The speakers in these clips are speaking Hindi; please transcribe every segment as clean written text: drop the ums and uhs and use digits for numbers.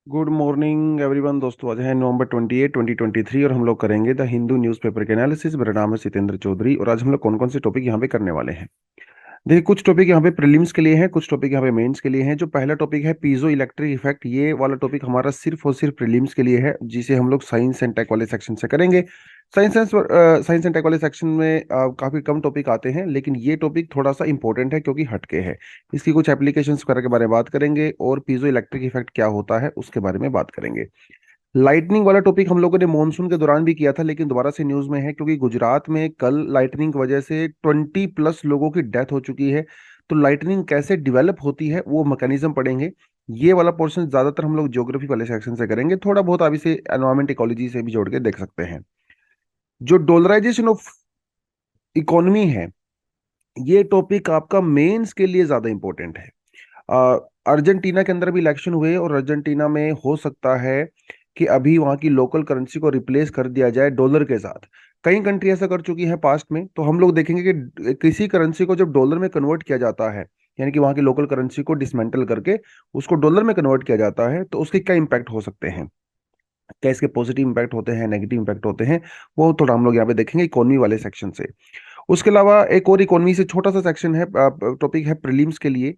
गुड मॉर्निंग एवरीवन दोस्तों। आज है नवंबर 28 2023 और हम लोग करेंगे द हिंदू न्यूज़पेपर के एनालिसिस। मेरा नाम है सितेंद्र चौधरी और आज हम लोग कौन कौन से टॉपिक यहाँ पे करने वाले हैं। देखिए, कुछ टॉपिक यहाँ पे प्रीलिम्स के लिए हैं, कुछ टॉपिक यहाँ पे मेंस के लिए हैं। जो पहला टॉपिक है पीजो इलेक्ट्रिक इफेक्ट, ये वाला टॉपिक हमारा सिर्फ और सिर्फ प्रीलिम्स के लिए है, जिसे हम लोग साइंस एंड टेक वाले सेक्शन से करेंगे। साइंस एंड टेक वाले सेक्शन में काफी कम टॉपिक आते हैं, लेकिन ये टॉपिक थोड़ा सा इंपॉर्टेंट है क्योंकि हटके है। इसकी कुछ एप्लीकेशंस वगैरह के बारे में बात करेंगे और पीजो इलेक्ट्रिक इफेक्ट क्या होता है उसके बारे में बात करेंगे। लाइटनिंग वाला टॉपिक हम लोगों ने मॉनसून के दौरान भी किया था, लेकिन दोबारा से न्यूज में है क्योंकि गुजरात में कल लाइटनिंग की वजह से 20+ लोगों की डेथ हो चुकी है। तो लाइटनिंग कैसे डिवेलप होती है वो मैकेनिज्म पढ़ेंगे। ये वाला पोर्शन ज्यादातर हम लोग ज्योग्राफी वाले सेक्शन से करेंगे, थोड़ा बहुत अभी से एनवायरमेंट इकोलॉजी से भी जोड़ के देख सकते हैं। जो डॉलराइजेशन ऑफ इकोनॉमी है, ये टॉपिक आपका मेंस के लिए ज्यादा इंपॉर्टेंट है। अर्जेंटीना के अंदर भी इलेक्शन हुए और अर्जेंटीना में हो सकता है कि अभी वहां की लोकल करेंसी को रिप्लेस कर दिया जाए डॉलर के साथ। कई कंट्री ऐसा कर चुकी है पास्ट में, तो हम लोग देखेंगे कि किसी करेंसी को जब डॉलर में कन्वर्ट किया जाता है, यानी कि वहां की लोकल करेंसी को डिसमेंटल करके उसको डॉलर में कन्वर्ट किया जाता है, तो उसके क्या इम्पैक्ट हो सकते हैं, क्या इसके पॉजिटिव इम्पैक्ट होते हैं, नेगेटिव इम्पैक्ट होते हैं, वो थोड़ा हम लोग यहाँ पे देखेंगे इकोनॉमी वाले सेक्शन से। उसके अलावा एक और इकोनॉमी से छोटा सा सेक्शन है, टॉपिक है प्रीलिम्स के लिए।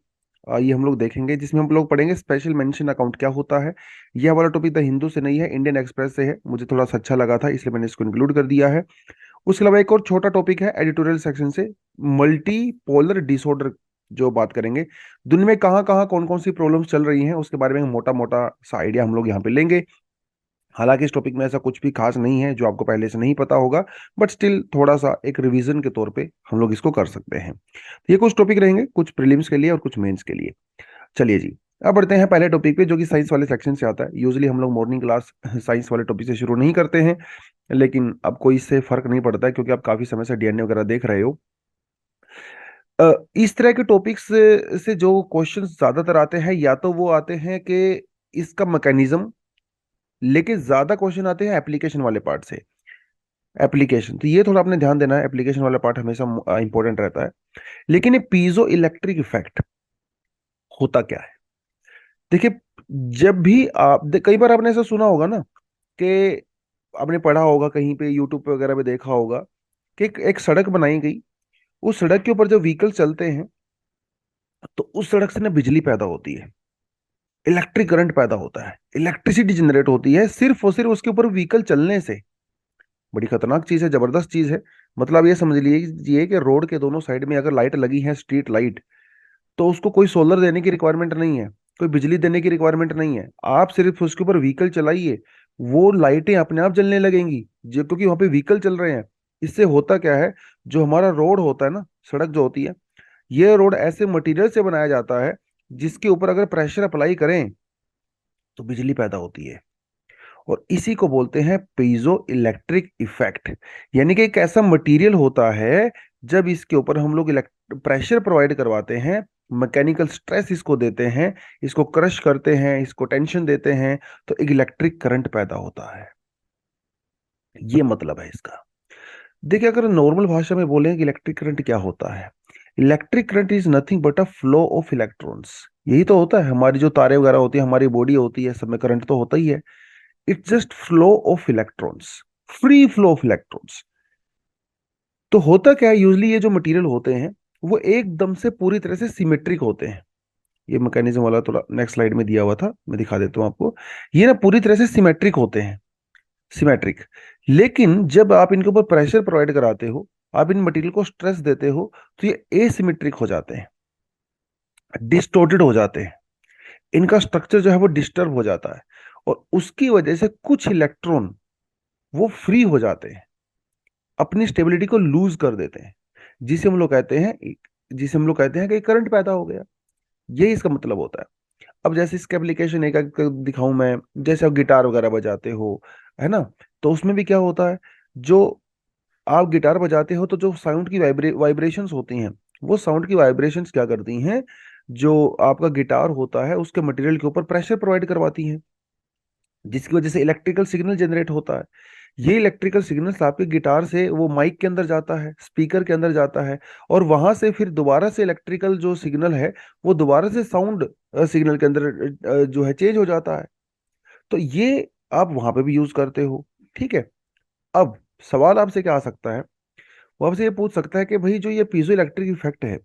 ये हम लोग देखेंगे, जिसमें हम लोग पढ़ेंगे स्पेशल मेंशन अकाउंट क्या होता है। यह वाला टॉपिक द हिंदू से नहीं है, इंडियन एक्सप्रेस से है, मुझे थोड़ा सा अच्छा लगा था इसलिए मैंने इसको इंक्लूड कर दिया है। उसके अलावा एक और छोटा टॉपिक है एडिटोरियल सेक्शन से, मल्टी पोलर डिसऑर्डर, जो बात करेंगे दुनिया में कहाँ कहाँ कौन कौन सी प्रॉब्लम्स चल रही हैं उसके बारे में मोटा मोटा सा आइडिया हम लोग यहाँ पे लेंगे। हालांकि इस टॉपिक में ऐसा कुछ भी खास नहीं है जो आपको पहले से नहीं पता होगा, बट स्टिल थोड़ा सा एक रिवीजन के तौर पे हम लोग इसको कर सकते हैं। ये कुछ टॉपिक रहेंगे, कुछ प्रीलिम्स के लिए और कुछ मेंस के लिए। चलिए जी, अब बढ़ते हैं पहले टॉपिक पे जो कि साइंस वाले सेक्शन से आता है। यूजली हम लोग मॉर्निंग क्लास साइंस वाले टॉपिक से शुरू नहीं करते हैं, लेकिन अब कोई इससे फर्क नहीं पड़ता है क्योंकि आप काफी समय से डीएनए वगैरह देख रहे हो। इस तरह के टॉपिक्स से जो क्वेश्चन ज्यादातर आते हैं, या तो वो आते हैं कि इसका मैकेनिज्म, लेकिन ज्यादा क्वेश्चन आते हैं एप्लीकेशन वाले पार्ट से। एप्लीकेशन, तो ये थोड़ा आपने ध्यान देना है, एप्लीकेशन वाला पार्ट हमेशा इंपॉर्टेंट रहता है। लेकिन ये पीजो इलेक्ट्रिक इफेक्ट होता क्या है? देखिए, जब भी कई बार आपने ऐसा सुना होगा ना कि आपने पढ़ा होगा कहीं पे यूट्यूब पे वगैरह पे देखा होगा कि एक सड़क बनाई गई, उस सड़क के ऊपर जब व्हीकल चलते हैं तो उस सड़क से ना बिजली पैदा होती है, इलेक्ट्रिक करंट पैदा होता है, इलेक्ट्रिसिटी जनरेट होती है सिर्फ और सिर्फ उसके ऊपर व्हीकल चलने से। बड़ी खतरनाक चीज है, जबरदस्त चीज है। मतलब ये समझ लीजिए कि रोड के दोनों साइड में अगर लाइट लगी है, स्ट्रीट लाइट, तो उसको कोई सोलर देने की रिक्वायरमेंट नहीं है, कोई बिजली देने की रिक्वायरमेंट नहीं है। आप सिर्फ उसके ऊपर व्हीकल चलाइए, वो लाइटें अपने आप जलने लगेंगी, जो क्योंकि वहां पे व्हीकल चल रहे हैं। इससे होता क्या है, जो हमारा रोड होता है ना, सड़क जो होती है, ये रोड ऐसे मटेरियल से बनाया जाता है जिसके ऊपर अगर प्रेशर अप्लाई करें तो बिजली पैदा होती है। और इसी को बोलते हैं पीजो इलेक्ट्रिक इफेक्ट। यानी कि एक ऐसा मटेरियल होता है, जब इसके ऊपर हम लोग प्रेशर प्रोवाइड करवाते हैं, मैकेनिकल स्ट्रेस इसको देते हैं, इसको क्रश करते हैं, इसको टेंशन देते हैं, तो एक इलेक्ट्रिक करंट पैदा होता है। ये मतलब है इसका। देखिए, अगर नॉर्मल भाषा में बोलें कि इलेक्ट्रिक करंट क्या होता है, electric current is nothing but a flow of electrons. यही तो होता है, हमारी जो तारे वगैरह होती है, हमारी बॉडी होती है, सब में करंट तो होता ही है। It's just flow of electrons, free flow of electrons. तो होता क्या है, यूजली ये जो मटेरियल होते हैं वो एकदम से पूरी तरह से सिमेट्रिक होते हैं। ये मैकेनिज्म वाला थोड़ा नेक्स्ट स्लाइड में दिया हुआ था, मैं दिखा देता हूँ आपको। ये ना पूरी तरह से सिमेट्रिक होते हैं, सिमेट्रिक। लेकिन जब आप इनके ऊपर प्रेशर प्रोवाइड कराते हो, आप इन मटेरियल को स्ट्रेस देते हो, तो ये एसिमेट्रिक हो जाते हैं, डिस्टोर्टेड हो जाते हैं, इनका स्ट्रक्चर जो है वो डिस्टर्ब हो जाता है, और उसकी वजह से कुछ इलेक्ट्रॉन वो फ्री हो जाते हैं, अपनी स्टेबिलिटी को लूज कर देते हैं, जिसे हम लोग कहते हैं जिसे हम लोग कहते हैं कि करंट पैदा हो गया। यही इसका मतलब होता है। अब जैसे इसके एप्लीकेशन एक एक दिखाऊं मैं, जैसे आप गिटार वगैरह बजाते हो, है ना, तो उसमें भी क्या होता है, जो आप गिटार बजाते हो तो जो साउंड की वाइब्रेशंस होती हैं, वो साउंड की वाइब्रेशंस क्या करती हैं, जो आपका गिटार होता है उसके मटेरियल के ऊपर प्रेशर प्रोवाइड करवाती हैं, जिसकी वजह से इलेक्ट्रिकल सिग्नल जनरेट होता है। ये इलेक्ट्रिकल सिग्नल्स आपके गिटार से वो माइक के अंदर जाता है, स्पीकर के अंदर जाता है, और वहां से फिर दोबारा से इलेक्ट्रिकल जो सिग्नल है वो दोबारा से साउंड सिग्नल के अंदर जो है चेंज हो जाता है। तो ये आप वहां पे भी यूज करते हो। ठीक है। अब सवाल आपसे क्या आ सकता है, वो आपसे ये पूछ सकता है कि भाई जो ये पीजो इलेक्ट्रिक इफेक्ट है,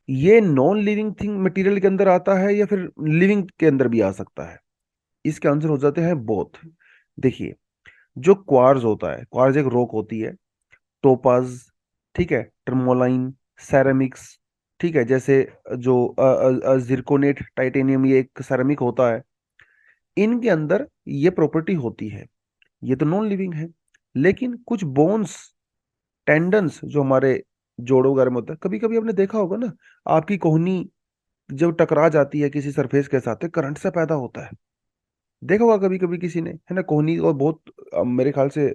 ये नॉन लिविंग थिंग मटेरियल के अंदर आता है या फिर लिविंग के अंदर भी आ सकता है? इसके आंसर हो जाते हैं बोथ। देखिए, जो क्वार्ज होता है, क्वार्ज एक रॉक होती है, टोपाज, ठीक है, टर्मोलाइन, सेरेमिक्स, ठीक है, जैसे जो जिरकोनेट, टाइटेनियम, ये एक सेरेमिक होता है, इनके अंदर ये प्रॉपर्टी होती है। ये तो नॉन लिविंग है। लेकिन कुछ बोन्स, टेंडन्स जो हमारे जोड़ों वगैरह में होता है, कभी कभी आपने देखा होगा ना, आपकी कोहनी जब टकरा जाती है किसी सरफेस के साथ, तो करंट से पैदा होता है। देखा होगा कभी कभी किसी ने, है ना, कोहनी, और बहुत मेरे ख्याल से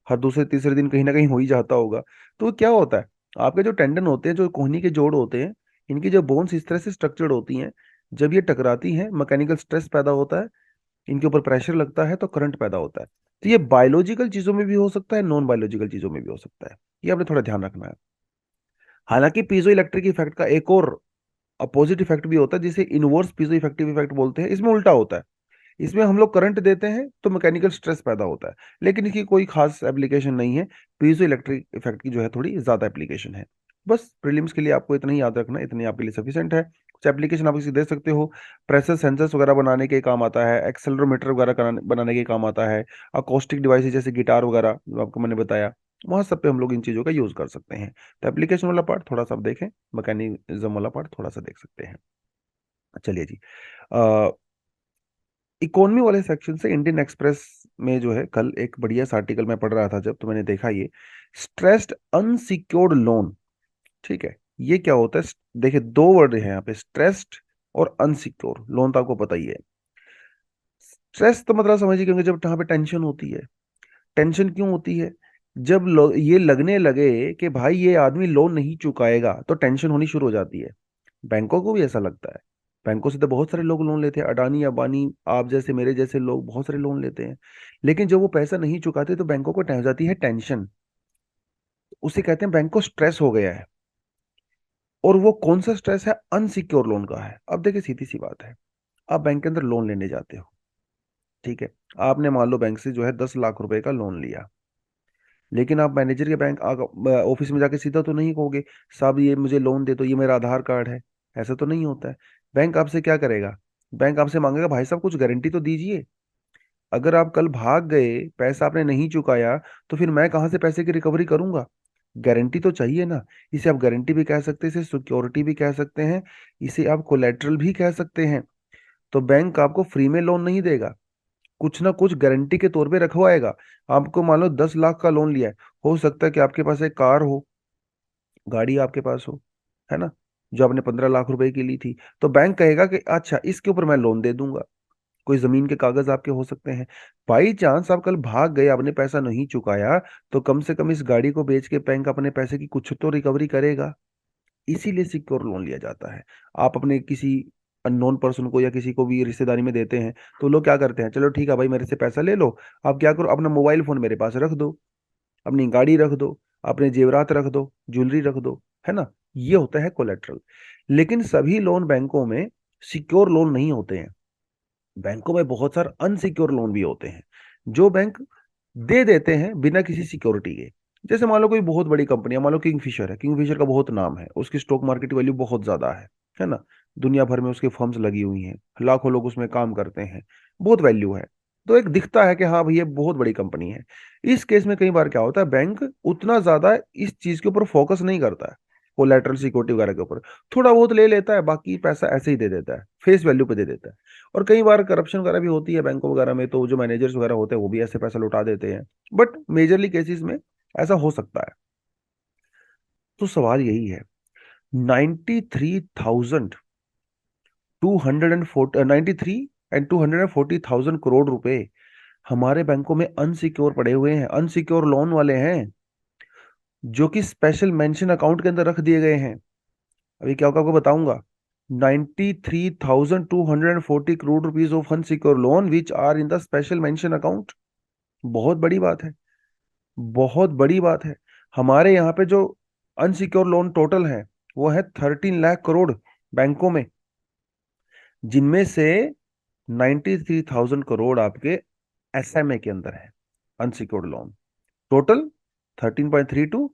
हर दूसरे तीसरे दिन कहीं ना कहीं हो ही जाता होगा। तो क्या होता है, आपके जो टेंडन होते हैं, जो कोहनी के जोड़ होते हैं, इनकी जो बोन्स इस तरह से स्ट्रक्चर्ड होती हैं, जब ये टकराती हैं, मैकेनिकल स्ट्रेस पैदा होता है, इनके ऊपर प्रेशर लगता है, तो करंट पैदा होता है। तो ये बायोलॉजिकल चीजों में भी हो सकता है, नॉन बायोलॉजिकल चीजों में भी हो सकता है। ये आपने थोड़ा ध्यान रखना है। हालांकि पीजो इलेक्ट्रिक इफेक्ट का एक और अपोजिट इफेक्ट भी होता है, जिसे इनवर्स पीजो इफेक्टिव इफेक्ट बोलते हैं। इसमें उल्टा होता है, इसमें हम लोग करंट देते हैं तो मैकेनिकल स्ट्रेस पैदा होता है, लेकिन इसकी कोई खास एप्लीकेशन नहीं है। पीजो इलेक्ट्रिक इफेक्ट की जो है थोड़ी ज्यादा एप्लीकेशन है। बस प्रीलिम्स के लिए आपको इतना ही याद रखना है, इतनी आपके लिए सफिशिएंट है। कुछ एप्लीकेशन आप इसे दे सकते हो, प्रेशर सेंसर्स वगैरह बनाने के काम आता है, एक्सेलरोमीटर वगैरह बनाने के काम आता है, अकोस्टिक डिवाइसेज जैसे गिटार वगैरह जो आपको मैंने बताया, वहां सब पे हम लोग इन चीज़ों का यूज कर सकते हैं। तो एप्लीकेशन वाला पार्ट थोड़ा सा आप देखें, मैकेनिज्म वाला पार्ट थोड़ा सा देख सकते हैं। चलिए जी, इकोनॉमी वाले सेक्शन से इंडियन एक्सप्रेस में जो है, कल एक बढ़िया सा आर्टिकल मैं पढ़ रहा था जब, तो मैंने देखा ये स्ट्रेस्ड अनसिक्योर्ड लोन। ठीक है, ये क्या होता है? देखिए, दो वर्ड है यहाँ पे, स्ट्रेस्ड और अनसिक्योर लोन, तो आपको पता ही है। स्ट्रेस तो मतलब समझिए, क्योंकि जब यहाँ पे टेंशन होती है। टेंशन क्यों होती है? जब ये लगने लगे कि भाई ये आदमी लोन नहीं चुकाएगा, तो टेंशन होनी शुरू हो जाती है। बैंकों को भी ऐसा लगता है। बैंकों से तो बहुत सारे लोग लोन लेते हैं, अडानी अबानी, आप जैसे मेरे जैसे लोग बहुत सारे लोन लेते हैं। लेकिन जब वो पैसा नहीं चुकाते, तो बैंकों को हो जाती है टेंशन। उसे कहते हैं बैंक को स्ट्रेस हो गया है। और वो कौन सा स्ट्रेस है? अनसिक्योर लोन का है। अब देखिए, सीधी सी बात है, आप बैंक के अंदर लोन लेने जाते हो, ठीक है, आपने मान लो बैंक से जो है 10 लाख रुपए का लोन लिया। लेकिन आप मैनेजर के बैंक ऑफिस में जाके सीधा तो नहीं कहोगे, साहब ये मुझे लोन दे दो, ये मेरा आधार कार्ड है। ऐसा तो नहीं होता है। बैंक आपसे क्या करेगा? बैंक आपसे मांगेगा, भाई साहब कुछ गारंटी तो दीजिए। अगर आप कल भाग गए, पैसा आपने नहीं चुकाया, तो फिर मैं कहाँ से पैसे की रिकवरी करूंगा? गारंटी तो चाहिए ना। इसे आप गारंटी भी कह सकते हैं, इसे सिक्योरिटी भी कह सकते हैं, इसे आप कोलेटरल भी कह सकते हैं। तो बैंक आपको फ्री में लोन नहीं देगा, कुछ ना कुछ गारंटी के तौर पे रखवाएगा। आपको मान लो 10 लाख का लोन लिया है, हो सकता है कि आपके पास एक कार हो, गाड़ी आपके पास हो, है ना, जो आपने 15 लाख रुपए की ली थी। तो बैंक कहेगा कि अच्छा, इसके ऊपर मैं लोन दे दूंगा। कोई जमीन के कागज आपके हो सकते हैं। बाई चांस आप कल भाग गए, आपने पैसा नहीं चुकाया, तो कम से कम इस गाड़ी को बेच के बैंक अपने पैसे की कुछ तो रिकवरी करेगा। इसीलिए सिक्योर लोन लिया जाता है। आप अपने किसी अननोन पर्सन को या किसी को भी रिश्तेदारी में देते हैं, तो लोग क्या करते हैं, चलो ठीक है भाई, मेरे से पैसा ले लो, आप क्या करो, अपना मोबाइल फोन मेरे पास रख दो, अपनी गाड़ी रख दो, अपने जेवरात रख दो, ज्वेलरी रख दो, है ना। ये होता है कोलेट्रल। लेकिन सभी लोन बैंकों में सिक्योर लोन नहीं होते हैं। बैंकों में बहुत सारे अनसिक्योर लोन भी होते हैं, जो बैंक दे देते हैं बिना किसी सिक्योरिटी के। जैसे मान लो कोई बहुत बड़ी कंपनी है, मान लो किंगफिशर है, किंगफिशर का बहुत नाम है, उसकी स्टॉक मार्केट वैल्यू बहुत ज्यादा है ना। दुनिया भर में उसके फर्म्स लगी हुई हैं, लाखों लोग उसमें काम करते हैं, बहुत वैल्यू है। तो एक दिखता है कि हाँ भाई, ये बहुत बड़ी कंपनी है। इस केस में कई बार क्या होता है, बैंक उतना ज्यादा इस चीज के ऊपर फोकस नहीं करता है, कोलैटरल सिक्योरिटी वगैरह के ऊपर। थोड़ा बहुत ले लेता है, बाकी पैसा ऐसे ही दे देता है, फेस वैल्यू पे दे देता है। और कई बार करप्शन वगैरह भी होती है बैंकों वगैरह में, तो जो मैनेजर्स वगैरह होते हैं वो भी ऐसे पैसा लुटा देते हैं। बट मेजरली केसेस में ऐसा हो सकता है। तो सवाल यही है, 93,240 हमारे बैंकों में अनसिक्योर पड़े हुए हैं, अनसिक्योर लोन वाले हैं, जो कि स्पेशल मेंशन अकाउंट के अंदर रख दिए गए हैं। अभी क्या होगा आपको बताऊंगा। 93,240 of unsecured loan which are in the special mention account. बहुत बड़ी बात है, बहुत बड़ी बात है। हमारे यहाँ पे जो अनसिक्योर लोन टोटल है, वो है 13 लाख करोड़ बैंकों में, जिनमें से 93,000 करोड़ आपके एसएमए के अंदर है, अनसिक्योर्ड लोन। टोटल 13.32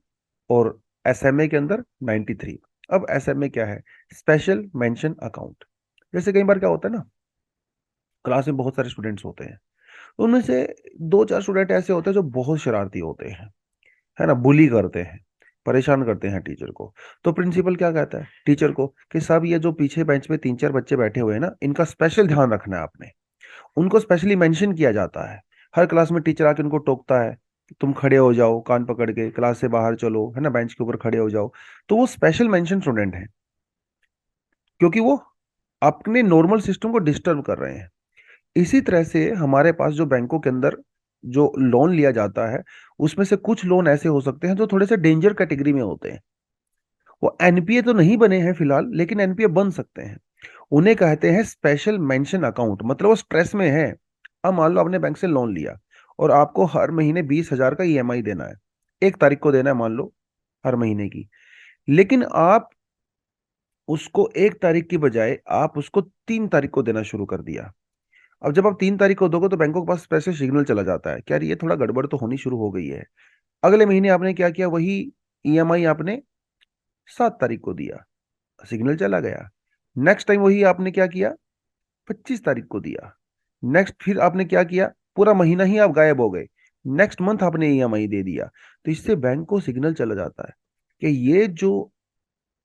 और एसएमए के अंदर 93। अब एसएमए क्या है? Special mention account. जैसे कई बार क्या होता है ना, क्लास में बहुत सारे स्टूडेंट्स होते हैं, उनमें से दो चार स्टूडेंट ऐसे होते हैं जो बहुत शरारती होते हैं, है ना, बुली करते हैं, परेशान करते हैं टीचर को। तो प्रिंसिपल क्या कहता है टीचर को कि साहब ये जो पीछे बेंच पे तीन चार बच्चे बैठे हुए हैं ना, इनका स्पेशल ध्यान रखना है आपने। उनको स्पेशली मेंशन किया जाता है। हर क्लास में टीचर आके उनको टोकता है कि तुम खड़े हो जाओ, कान पकड़ के क्लास से बाहर चलो, है ना, बेंच के ऊपर खड़े हो जाओ। तो वो स्पेशल मेंशन स्टूडेंट है, क्योंकि वो अपने नॉर्मल सिस्टम को डिस्टर्ब कर रहे हैं। इसी तरह से हमारे पास जो बैंकों के अंदर जो लोन लिया जाता है, उसमें से कुछ लोन ऐसे हो सकते हैं जो थोड़े से डेंजर कैटेगरी में होते हैं। वो एनपीए तो नहीं बने हैं फिलहाल, लेकिन एनपीए बन सकते हैं। उन्हें कहते हैं स्पेशल मेंशन अकाउंट, मतलब वो स्ट्रेस में है। अब मान लो आपने बैंक से लोन लिया और आपको हर महीने 20,000 का ईएमआई देना है, 1 तारीख को देना है मान लो, हर महीने की। लेकिन आप उसको 1 तारीख की बजाय आप उसको 3 तारीख को देना शुरू कर दिया। अब जब आप 3 तारीख को दोगे तो बैंकों के पास पैसे सिग्नल चला जाता है कि यार ये थोड़ा गड़बड़ तो होनी शुरू हो गई है। अगले महीने आपने क्या किया, वही ईएमआई आपने 7 तारीख को दिया, सिग्नल चला गया। नेक्स्ट टाइम वही आपने क्या किया, 25 तारीख को दिया। नेक्स्ट फिर आपने क्या किया, पूरा महीना ही आप गायब हो गए। नेक्स्ट मंथ आपने ईएमआई दे दिया। तो इससे बैंक को सिग्नल चला जाता है कि ये जो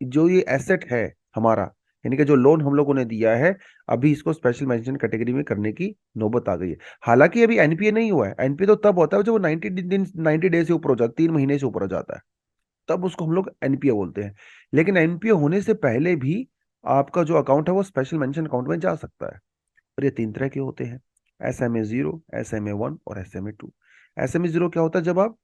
जो ये एसेट है हमारा, यानी कि जो लोन हम लोगों ने दिया है, अभी इसको स्पेशल मेंशन कैटेगरी में करने की नौबत आ गई है। हालांकि अभी एनपीए नहीं हुआ है, एनपीए तो तब होता है जब वो 90 दिन 90 डे से ऊपर हो जाता है, 3 महीने से ऊपर हो जाता है, तब उसको हम लोग एनपीए बोलते हैं। लेकिन एनपीए होने से पहले भी आपका जो अकाउंट है वो स्पेशल मेंशन अकाउंट में जा सकता है। और ये 3 तरह के होते हैं, SMA 0, SMA 1 और SMA 2। SMA 0 क्या होता है, जब आप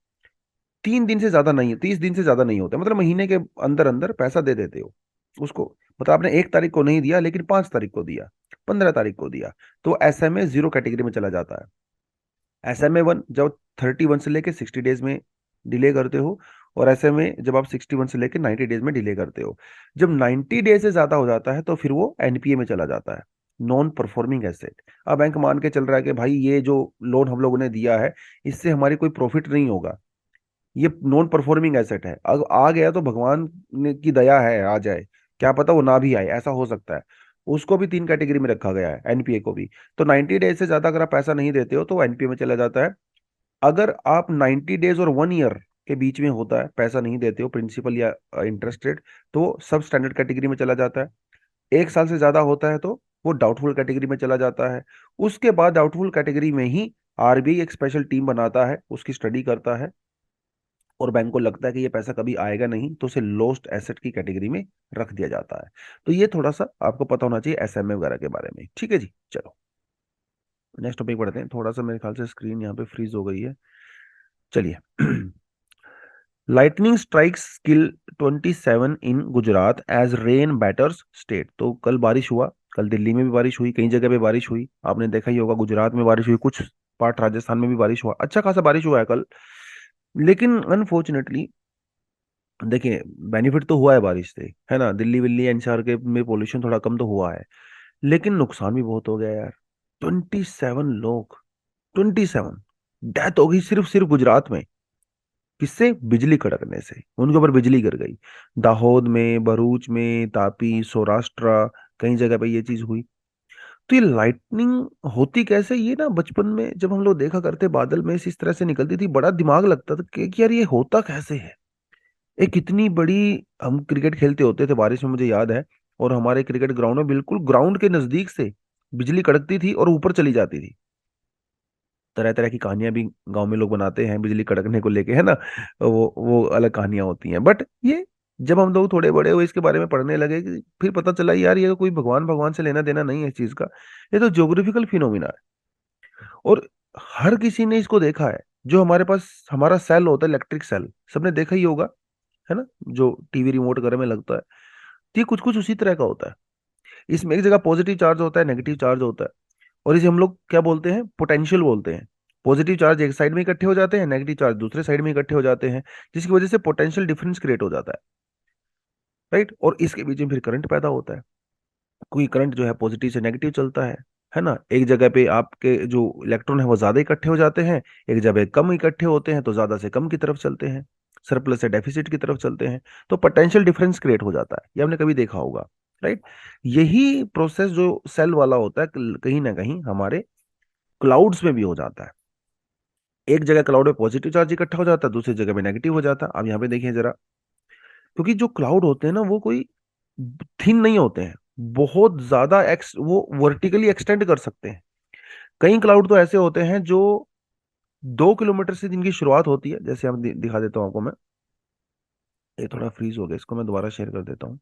3 दिन से ज्यादा नहीं, 30 दिन से ज्यादा नहीं होता, मतलब महीने के अंदर अंदर पैसा दे देते हो उसको। मतलब आपने 1 तारीख को नहीं दिया लेकिन 5 तारीख को दिया, 15 तारीख को दिया, तो SMA 0 कैटेगरी में चला जाता है। SMA 1 जब 31 से लेके 60 डेज में डिले करते हो, और SMA जब आप 61 से लेके 90 डेज में डिले करते हो। जब 90 डेज से ज्यादा हो जाता है तो फिर वो एनपीए में चला जाता है, नॉन परफॉर्मिंग एसेट। अब बैंक मान के चल रहा है कि भाई ये जो लोन हम लोगों ने दिया है, इससे हमारी कोई प्रॉफिट नहीं होगा, ये नॉन परफॉर्मिंग एसेट है। अगर आ गया तो भगवान की दया है, आ जाए, क्या पता वो ना भी आए, ऐसा हो सकता है। उसको भी 3 कैटेगरी में रखा गया है, एनपीए को भी। तो 90 डेज से ज्यादा अगर आप पैसा नहीं देते हो तो वो एनपीए में चला जाता है। अगर आप 90 डेज और 1 ईयर के बीच में होता है, पैसा नहीं देते हो, प्रिंसिपल या इंटरेस्ट रेट, तो सब स्टैंडर्ड कैटेगरी में चला जाता है। 1 साल से ज्यादा होता है तो वो डाउटफुल कैटेगरी में चला जाता है। उसके बाद डाउटफुल कैटेगरी में ही आरबीआई एक स्पेशल टीम बनाता है, उसकी स्टडी करता है, और बैंक को लगता है कि ये पैसा कभी आएगा नहीं तो उसे लॉस्ट एसेट की कैटेगरी में रख दिया जाता है। तो ये थोड़ा सा आपको पता होना चाहिए एसएमए वगैरह के बारे में। ठीक है जी, चलो नेक्स्ट टॉपिक पढ़ते हैं। थोड़ा सा मेरे ख्याल से स्क्रीन यहाँ पे फ्रीज हो गई है, चलिए। Lightning strikes kill 27 in Gujarat as rain batters state. तो कल बारिश हुआ, कल दिल्ली में भी बारिश हुई, कई जगह पे बारिश हुई, आपने देखा ही होगा, गुजरात में बारिश हुई, कुछ पार्ट राजस्थान में भी बारिश हुआ, अच्छा खासा बारिश हुआ है कल। लेकिन अनफॉर्चुनेटली देखिए, बेनिफिट तो हुआ है बारिश से, है ना, दिल्ली विल्ली एनसीआर के में पोल्यूशन थोड़ा कम तो हुआ है, लेकिन नुकसान भी बहुत हो गया यार। 27 लोग, 27 डेथ हो गई सिर्फ सिर्फ गुजरात में। किससे? बिजली कड़कने से, उनके ऊपर बिजली गिर गई। दाहोद में, भरूच में, तापी, सौराष्ट्र, कई जगह पे ये चीज हुई। तो ये लाइटनिंग होती कैसे, ये ना बचपन में जब हम लोग देखा करते बादल में से इस तरह से निकलती थी, बड़ा दिमाग लगता था कि यार ये होता कैसे है। एक इतनी बड़ी, हम क्रिकेट खेलते होते थे बारिश में, मुझे याद है, और हमारे क्रिकेट ग्राउंड में बिल्कुल ग्राउंड के नजदीक से बिजली कड़कती थी और ऊपर चली जाती थी। तरह तरह की कहानियां भी गांव में लोग बनाते हैं बिजली कड़कने को लेके, है ना, वो अलग कहानियां होती हैं। बट ये जब हम लोग थोड़े बड़े हुए इसके बारे में पढ़ने लगे, फिर पता चला यार ये तो कोई भगवान भगवान से लेना देना नहीं है इस चीज का, ये तो ज्योग्राफिकल फिनोमिना है। और हर किसी ने इसको देखा है। जो हमारे पास हमारा सेल होता है, इलेक्ट्रिक सेल, सबने देखा ही होगा, है ना, जो टीवी रिमोट घर में लगता है, तो ये कुछ कुछ उसी तरह का होता है। इसमें एक जगह पॉजिटिव चार्ज होता है, नेगेटिव चार्ज होता है, और इसे हम लोग क्या बोलते हैं, पोटेंशियल बोलते हैं। पॉजिटिव चार्ज एक साइड में इकट्ठे हो जाते हैं, नेगेटिव चार्ज दूसरे साइड में इकट्ठे हो जाते हैं, जिसकी वजह से पोटेंशियल डिफरेंस क्रिएट हो जाता है, राइट। और इसके बीच में फिर करंट पैदा होता है, कोई करंट जो है पॉजिटिव से नेगेटिव चलता है, है ना। एक जगह पे आपके जो इलेक्ट्रॉन है वो ज्यादा इकट्ठे हो जाते हैं, एक जगह कम इकट्ठे होते हैं, तो ज्यादा से कम की तरफ चलते हैं, सरप्लस से डेफिसिट की तरफ चलते हैं। तो पोटेंशियल डिफरेंस क्रिएट हो जाता है, ये आपने कभी देखा होगा, राइट। यही प्रोसेस जो सेल वाला होता है कहीं ना कहीं हमारे क्लाउड्स में भी हो जाता है। एक जगह क्लाउड में पॉजिटिव चार्ज इकट्ठा हो जाता है, दूसरी जगह में नेगेटिव हो जाता है। अब यहाँ पे देखिए जरा, क्योंकि जो क्लाउड होते हैं ना वो कोई थिन नहीं होते हैं, बहुत ज्यादा वो वर्टिकली एक्सटेंड कर सकते हैं। कई क्लाउड तो ऐसे होते हैं जो 2 किलोमीटर से जिनकी शुरुआत होती है, जैसे हम दिखा देता हूँ आपको मैं। ये थोड़ा फ्रीज हो गया, इसको मैं दोबारा शेयर कर देता हूँ।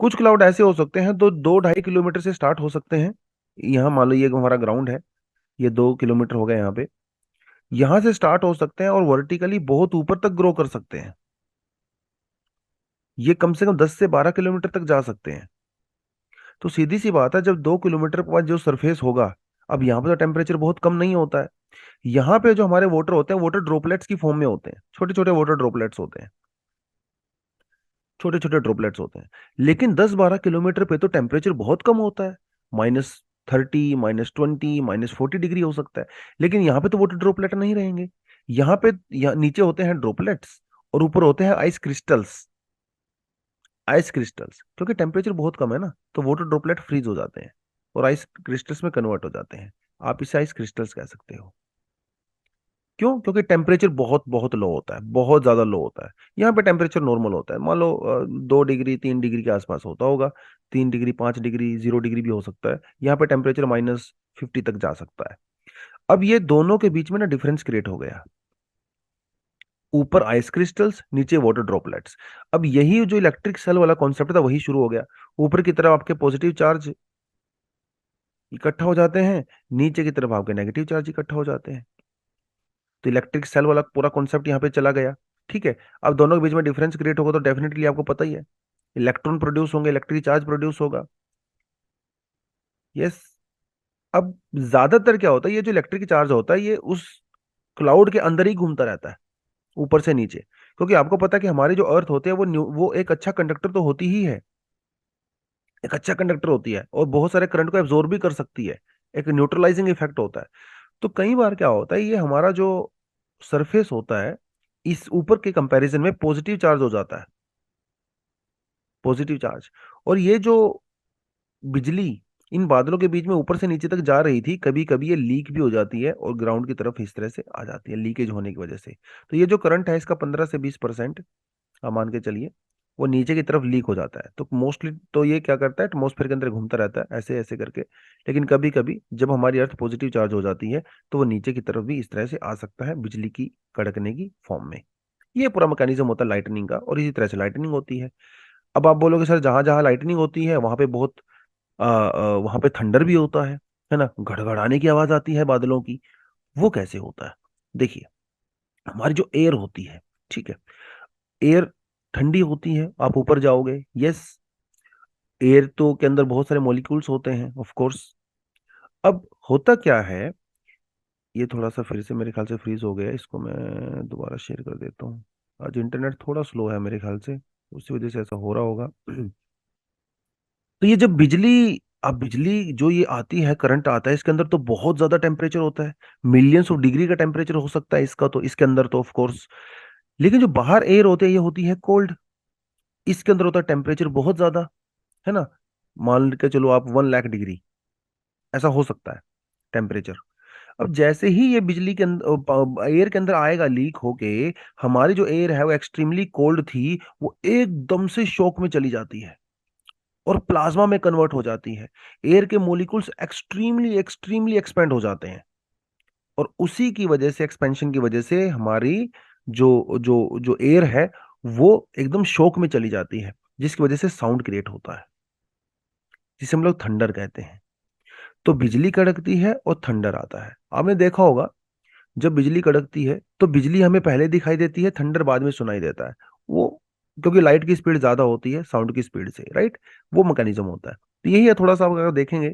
कुछ क्लाउड ऐसे हो सकते हैं तो 2-2.5 किलोमीटर से स्टार्ट हो सकते हैं। यहाँ मान लो ये हमारा ग्राउंड है, ये 2 किलोमीटर हो गया यहाँ पे। यहाँ से स्टार्ट हो सकते हैं और वर्टिकली बहुत ऊपर तक ग्रो कर सकते हैं। ये कम से कम 10 से 12 किलोमीटर तक जा सकते हैं। तो सीधी सी बात है, जब 2 किलोमीटर के बाद जो सरफेस होगा, अब यहाँ पे तो टेम्परेचर बहुत कम नहीं होता है। यहाँ पे जो हमारे वाटर होते हैं, वाटर ड्रॉपलेट्स की फॉर्म में होते हैं, छोटे छोटे वाटर ड्रॉपलेट्स होते हैं, छोटे छोटे ड्रॉपलेट्स होते हैं। लेकिन 10-12 किलोमीटर पे तो टेम्परेचर बहुत कम होता है, -30, -20, -40 डिग्री हो सकता है। लेकिन यहाँ पे तो वाटर ड्रॉपलेट नहीं रहेंगे। यहाँ नीचे होते हैं ड्रॉपलेट्स और ऊपर होते हैं आइस क्रिस्टल्स। आइस क्रिस्टल्स, क्योंकि टेम्परेचर बहुत कम है ना, तो वाटर ड्रॉपलेट फ्रीज हो जाते हैं और आइस क्रिस्टल्स में कन्वर्ट हो जाते हैं। आप इसे आइस क्रिस्टल्स कह सकते हो। क्यों? क्योंकि टेम्परेचर बहुत बहुत लो होता है, बहुत ज्यादा लो होता है। यहाँ पे टेम्परेचर नॉर्मल होता है, मान लो 2 डिग्री 3 डिग्री के आसपास होता होगा। 3 डिग्री 5 डिग्री 0 डिग्री भी हो सकता है। यहाँ पे टेम्परेचर -50 तक जा सकता है। अब ये दोनों के बीच में ना डिफरेंस क्रिएट हो गया, ऊपर आइस क्रिस्टल्स नीचे वाटर ड्रॉपलेट्स। अब यही जो इलेक्ट्रिक सेल वाला कॉन्सेप्ट था वही शुरू हो गया। ऊपर की तरफ आपके पॉजिटिव चार्ज इकट्ठा हो जाते हैं, नीचे की तरफ आपके नेगेटिव चार्ज इकट्ठा हो जाते हैं। तो इलेक्ट्रिक सेल वाला पूरा कॉन्सेप्ट यहाँ पे चला गया। ठीक है। अब दोनों के बीच में डिफरेंस क्रिएट होगा तो डेफिनेटली आपको पता ही है, इलेक्ट्रॉन प्रोड्यूस होंगे, इलेक्ट्रिक चार्ज प्रोड्यूस होगा। यस। अब ज्यादातर क्या होता है, ये जो इलेक्ट्रिक चार्ज होता है ये उस क्लाउड के अंदर ही घूमता रहता है, ऊपर से नीचे। क्योंकि आपको पता है कि हमारी जो अर्थ होती है वो एक अच्छा कंडक्टर तो होती ही है, एक अच्छा कंडक्टर होती है और बहुत सारे करंट को एब्जॉर्ब भी कर सकती है। एक न्यूट्रलाइजिंग इफेक्ट होता है। तो कई बार क्या होता है, ये हमारा जो सरफेस होता है इस ऊपर के कंपैरिजन में पॉजिटिव चार्ज हो जाता है, पॉजिटिव चार्ज। और ये जो बिजली इन बादलों के बीच में ऊपर से नीचे तक जा रही थी, कभी कभी ये लीक भी हो जाती है और ग्राउंड की तरफ इस तरह से आ जाती है, लीकेज होने की वजह से। तो ये जो करंट है इसका 15 से 20% आप मान के चलिए वो नीचे की तरफ लीक हो जाता है। तो मोस्टली तो ये क्या करता है, एटमॉस्फेयर के अंदर घूमता रहता है ऐसे ऐसे करके। लेकिन कभी कभी जब हमारी अर्थ पॉजिटिव चार्ज हो जाती है तो वो नीचे की तरफ भी इस तरह से आ सकता है, बिजली की कड़कने की फॉर्म में। ये पूरा मैकेनिज्म होता है लाइटनिंग का, और इसी तरह से लाइटनिंग होती है। अब आप बोलोगे सर जहां जहां लाइटनिंग होती है वहां पे बहुत वहां पे थंडर भी होता है ना, गड़गड़ाने की आवाज आती है बादलों की। वो कैसे होता है? देखिए, हमारी जो एयर होती है, ठीक है, एयर ठंडी होती है, आप ऊपर जाओगे, यस, एयर तो के अंदर बहुत सारे मॉलिक्यूल्स होते हैं ऑफ कोर्स। अब होता क्या है, ये थोड़ा सा फिर से मेरे ख्याल से फ्रीज हो गया है, इसको मैं दोबारा शेयर कर देता हूँ। आज इंटरनेट थोड़ा स्लो है मेरे ख्याल से, उसी वजह से ऐसा हो रहा होगा। तो ये जब बिजली, अब बिजली जो ये आती है, करंट आता है, इसके अंदर तो बहुत ज्यादा टेम्परेचर होता है, मिलियंस ऑफ डिग्री का टेम्परेचर हो सकता है इसका, तो इसके अंदर तो ऑफ कोर्स। लेकिन जो बाहर एयर होती है ये होती है कोल्ड, इसके अंदर होता है टेम्परेचर बहुत ज्यादा, है ना। मान के चलो आप 1 लाख डिग्री ऐसा हो सकता है टेम्परेचर। अब जैसे ही ये बिजली के अंदर एयर के अंदर आएगा लीक होके, हमारी जो एयर है वो एक्सट्रीमली कोल्ड थी, वो एकदम से शॉक में चली जाती है और प्लाज्मा में कन्वर्ट हो जाती है। एयर के मोलिकुल्स एक्सट्रीमली एक्सट्रीमली एक्सपेंड हो जाते हैं, और उसी की वजह से, एक्सपेंशन की वजह से हमारी जो जो जो एयर है वो एकदम शॉक में चली जाती है, जिसकी वजह से साउंड क्रिएट होता है, जिसे हम लोग थंडर कहते हैं। तो बिजली कड़कती है और थंडर आता है। आपने देखा होगा, जब बिजली कड़कती है तो बिजली हमें पहले दिखाई देती है, थंडर बाद में सुनाई देता है। वो क्योंकि लाइट की स्पीड ज्यादा होती है साउंड की स्पीड से, राइट। वो मैकेनिज्म होता है। तो यही है, थोड़ा सा आप अगर देखेंगे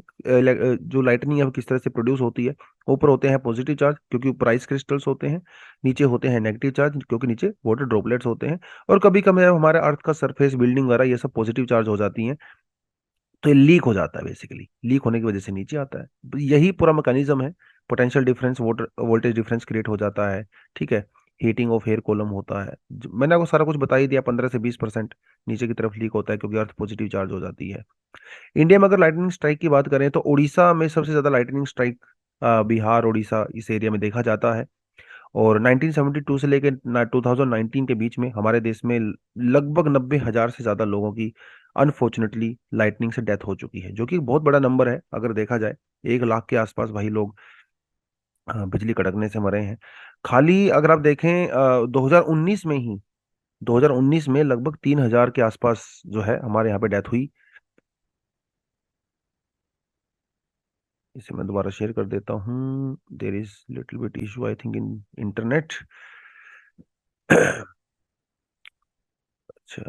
जो लाइटनिंग है वो किस तरह से प्रोड्यूस होती है। ऊपर होते हैं पॉजिटिव चार्ज क्योंकि ऊपर आइस क्रिस्टल्स होते हैं, नीचे होते हैं नेगेटिव चार्ज क्योंकि नीचे वाटर ड्रॉपलेट्स होते हैं। और कभी कभी हमारे अर्थ का सरफेस, बिल्डिंग वगैरह ये सब पॉजिटिव चार्ज हो जाती हैं, तो ये लीक हो जाता है, बेसिकली लीक होने की वजह से नीचे आता है। यही पूरा मैकेनिज्म है। Potential difference, water voltage difference create हो जाता है। ठीक है। हीटिंग ऑफ एयर कॉलम होता है, मैंने आपको सारा कुछ बता ही दिया। 15 से 20% नीचे की तरफ लीक होता है, क्योंकि अर्थ पॉजिटिव चार्ज हो जाती है। इंडिया में अगर लाइटनिंग स्ट्राइक की बात करें तो उड़ीसा में सबसे ज्यादा लाइटनिंग स्ट्राइक, बिहार उड़ीसा इस एरिया में देखा जाता है। और 1972 से लेकर 2019 के बीच में हमारे देश में लगभग 90,000 से ज्यादा लोगों की अनफॉर्चुनेटली लाइटनिंग से डेथ हो चुकी है, जो कि बहुत बड़ा नंबर है अगर देखा जाए। 1 लाख के आसपास भाई लोग बिजली कड़कने से मरे हैं। खाली अगर आप देखें 2019 में ही, 2019 में लगभग 3,000 के आसपास जो है हमारे यहाँ पे डेथ हुई। इसे मैं दोबारा शेयर कर देता हूँ। There is little bit issue I think in internet. अच्छा